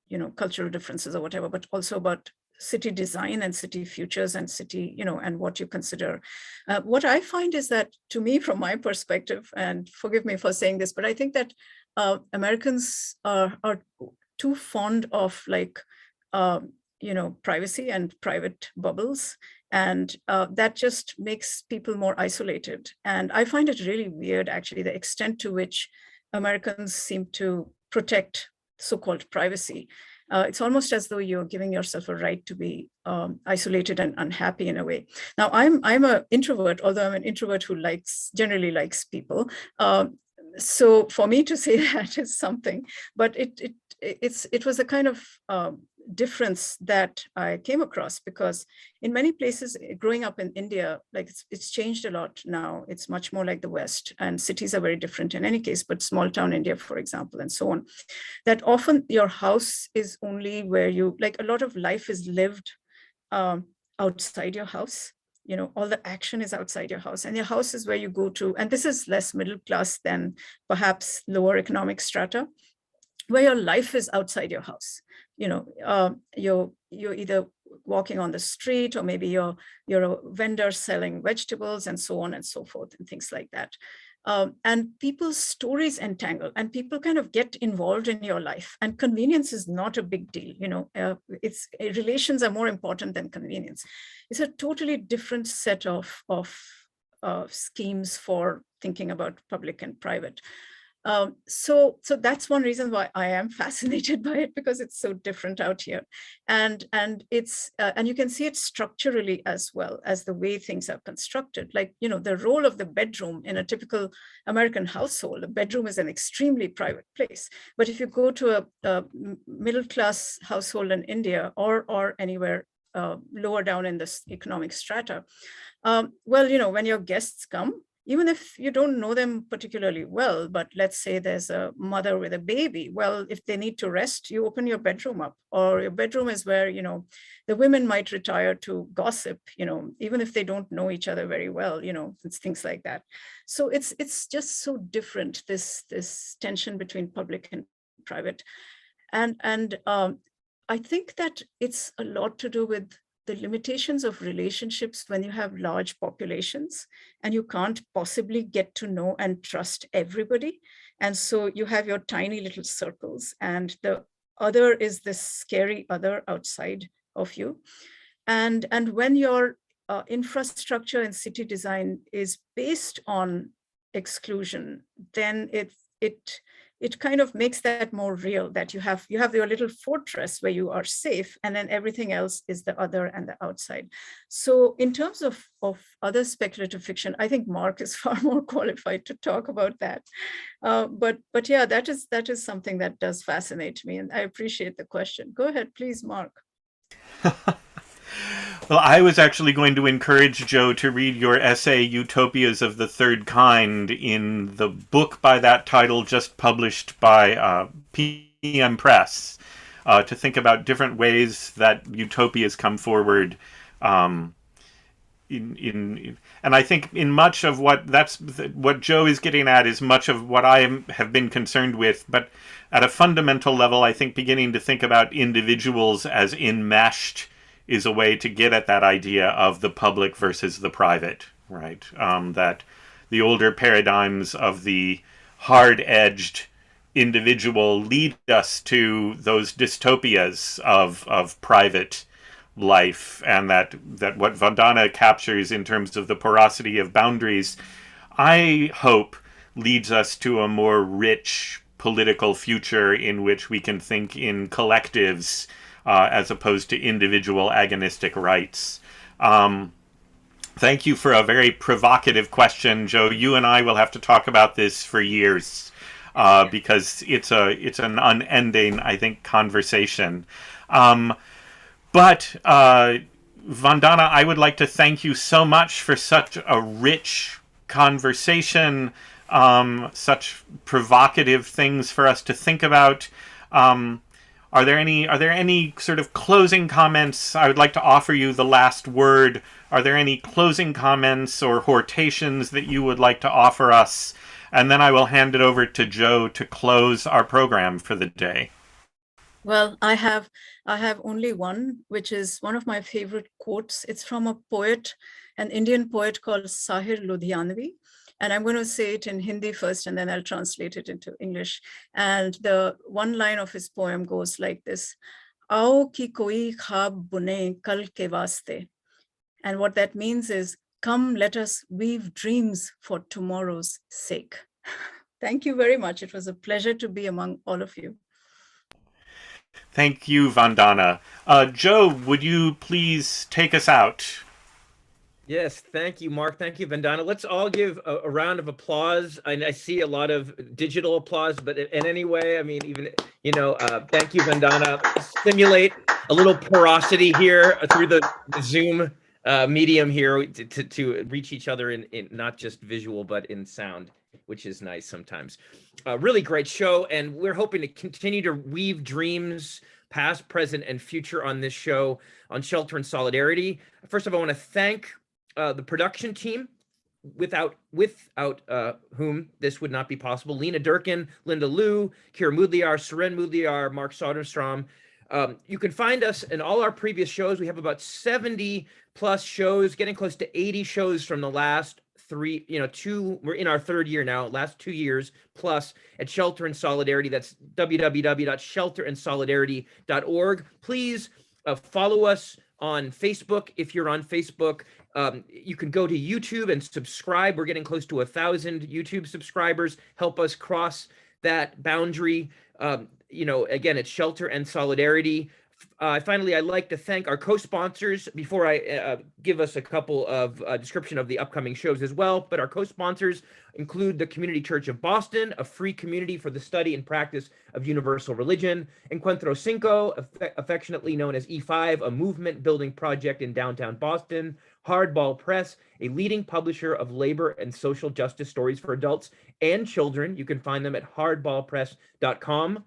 you know, cultural differences or whatever, but also about city design and city futures and city, you know, and what you consider. What I find is that, to me, from my perspective, and forgive me for saying this, but I think that Americans are too fond of, like, you know, privacy and private bubbles. And that just makes people more isolated. And I find it really weird, actually, the extent to which Americans seem to protect so-called privacy. It's almost as though you're giving yourself a right to be isolated and unhappy in a way. Now, I'm an introvert, although I'm an introvert who generally likes people. So for me to say that is something, but it was a kind of difference that I came across, because in many places growing up in India, like it's changed a lot now. It's much more like the West, and cities are very different in any case, but small town India, for example, and so on, that often your house is only where you, like, a lot of life is lived outside your house. You know, all the action is outside your house, and your house is where you go to. And this is less middle class than perhaps lower economic strata, where your life is outside your house. You know, you're either walking on the street, or maybe you're a vendor selling vegetables and so on and so forth, and things like that. And people's stories entangle, and people kind of get involved in your life. And convenience is not a big deal. You know, relations are more important than convenience. It's a totally different set of schemes for thinking about public and private. So that's one reason why I am fascinated by it, because it's so different out here, and it's and you can see it structurally as well as the way things are constructed. Like, you know, the role of the bedroom in a typical American household, a bedroom is an extremely private place. But if you go to a middle class household in India or anywhere lower down in this economic strata, well, you know, when your guests come, even if you don't know them particularly well, but let's say there's a mother with a baby, well, if they need to rest, you open your bedroom up, or your bedroom is where, you know, the women might retire to gossip, you know, even if they don't know each other very well, you know, it's things like that. So it's just so different, this tension between public and private. And I think that it's a lot to do with the limitations of relationships when you have large populations and you can't possibly get to know and trust everybody. And so you have your tiny little circles, and the other is this scary other outside of you. And when your infrastructure and city design is based on exclusion, then it kind of makes that more real, that you have your little fortress where you are safe, and then everything else is the other and the outside. So in terms of other speculative fiction, I think Mark is far more qualified to talk about that. But yeah, that is something that does fascinate me, and I appreciate the question. Go ahead, please, Mark. Well, I was actually going to encourage Joe to read your essay, Utopias of the Third Kind, in the book by that title just published by PM Press, to think about different ways that utopias come forward. And I think in much of what Joe is getting at is much of what I have been concerned with, but at a fundamental level, I think beginning to think about individuals as enmeshed is a way to get at that idea of the public versus the private, right? That the older paradigms of the hard-edged individual lead us to those dystopias of private life, and that what Vandana captures in terms of the porosity of boundaries, I hope, leads us to a more rich political future in which we can think in collectives as opposed to individual agonistic rights. Thank you for a very provocative question, Joe. You and I will have to talk about this for years because it's an unending, I think, conversation. But Vandana, I would like to thank you so much for such a rich conversation, such provocative things for us to think about. Are there any sort of closing comments? I would like to offer you the last word. Are there any closing comments or hortations that you would like to offer us? And then I will hand it over to Joe to close our program for the day. Well, I have only one, which is one of my favorite quotes. It's from a poet, an Indian poet called Sahir Ludhianvi. And I'm going to say it in Hindi first, and then I'll translate it into English. And the one line of his poem goes like this: "Aao ki koi khab bune kal ke vaste." And what that means is, come, let us weave dreams for tomorrow's sake. Thank you very much. It was a pleasure to be among all of you. Thank you, Vandana. Joe, would you please take us out? Yes, thank you, Mark. Thank you, Vandana. Let's all give a round of applause. I see a lot of digital applause, but in any way, I mean, even, thank you, Vandana. Simulate a little porosity here through the Zoom medium here to reach each other in not just visual, but in sound, which is nice sometimes. Really great show, and we're hoping to continue to weave dreams, past, present, and future on this show on Shelter and Solidarity. First of all, I want to thank the production team, without whom this would not be possible. Lena Durkin, Linda Liu, Kira Mudliar, Seren Mudliar, Mark Soderstrom. You can find us in all our previous shows. We have about 70 plus shows, getting close to 80 shows from the last we're in our third year now, last 2 years plus, at Shelter and Solidarity. That's www.shelterandsolidarity.org. Please follow us on Facebook. If you're on Facebook, you can go to YouTube and subscribe. We're getting close to 1,000 YouTube subscribers. Help us cross that boundary. Again, it's Shelter and Solidarity. Finally, I'd like to thank our co-sponsors before I give us a couple of description of the upcoming shows as well. But our co-sponsors include the Community Church of Boston, a free community for the study and practice of universal religion; Encuentro Cinco, affectionately known as E5, a movement building project in downtown Boston; Hardball Press, a leading publisher of labor and social justice stories for adults and children. You can find them at hardballpress.com.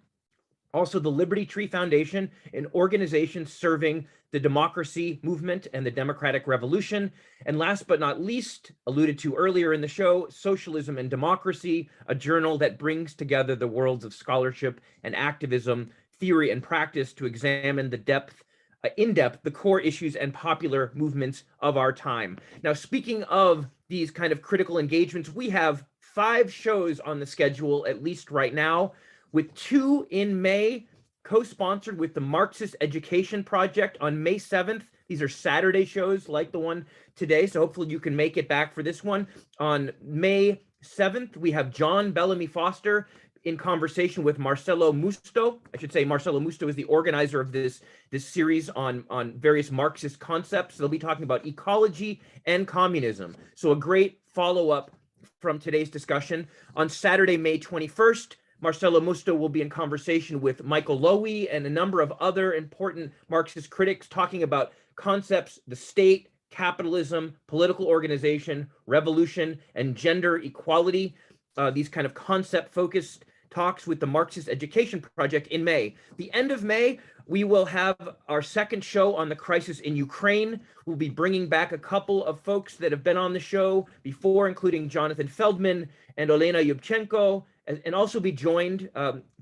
Also, the Liberty Tree Foundation, an organization serving the democracy movement and the democratic revolution. And last but not least, alluded to earlier in the show, Socialism and Democracy, a journal that brings together the worlds of scholarship and activism, theory and practice to examine in depth, the core issues and popular movements of our time. Now, speaking of these kind of critical engagements, we have 5 shows on the schedule, at least right now, with 2 in May, co-sponsored with the Marxist Education Project on May 7th. These are Saturday shows like the one today, so hopefully you can make it back for this one. On May 7th, we have John Bellamy Foster in conversation with Marcelo Musto. I should say Marcelo Musto is the organizer of this series on various Marxist concepts. They'll be talking about ecology and communism. So a great follow-up from today's discussion. On Saturday, May 21st, Marcelo Musto will be in conversation with Michael Lowy and a number of other important Marxist critics talking about concepts, the state, capitalism, political organization, revolution, and gender equality. These kind of concept-focused talks with the Marxist Education Project in May. The end of May, we will have our second show on the crisis in Ukraine. We'll be bringing back a couple of folks that have been on the show before, including Jonathan Feldman and Olena Yubchenko, and also be joined,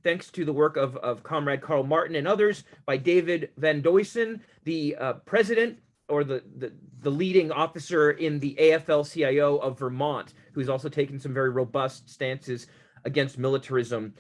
thanks to the work of Comrade Karl Martin and others, by David Van Duysen, the president or the leading officer in the AFL-CIO of Vermont, who's also taken some very robust stances against militarism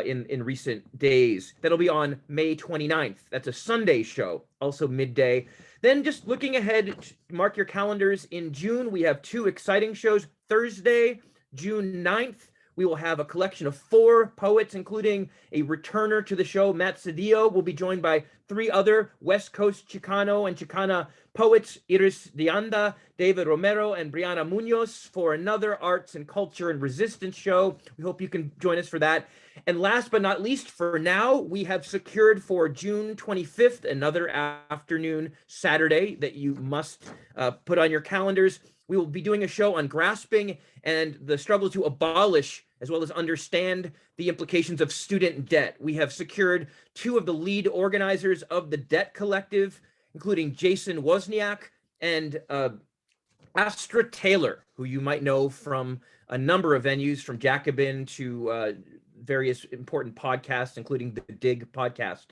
in recent days. That'll be on May 29th. That's a Sunday show, also midday. Then just looking ahead, mark your calendars. In June, we have 2 exciting shows. Thursday, June 9th, we will have a collection of 4 poets, including a returner to the show, Matt Cedillo. Will be joined by 3 other West Coast Chicano and Chicana poets, Iris Dianda, David Romero, and Brianna Munoz, for another arts and culture and resistance show. We hope you can join us for that. And last but not least, for now, we have secured for June 25th, another afternoon Saturday that you must put on your calendars. We will be doing a show on grasping and the struggle to abolish, as well as understand the implications of student debt. We have secured 2 of the lead organizers of the Debt Collective, including Jason Wozniak and Astra Taylor, who you might know from a number of venues, from Jacobin to various important podcasts, including the Dig podcast.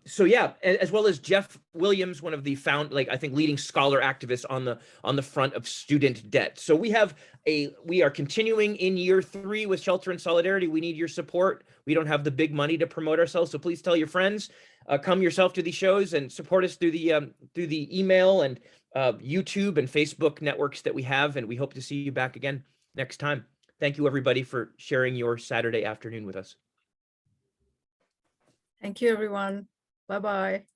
So yeah, as well as Jeff Williams, one of the I think leading scholar activists on the front of student debt. So we are continuing in year 3 with Shelter in Solidarity. We need your support. We don't have the big money to promote ourselves, so please tell your friends, come yourself to these shows and support us through the email and YouTube and Facebook networks that we have. And we hope to see you back again next time. Thank you, everybody, for sharing your Saturday afternoon with us. Thank you, everyone. Bye-bye.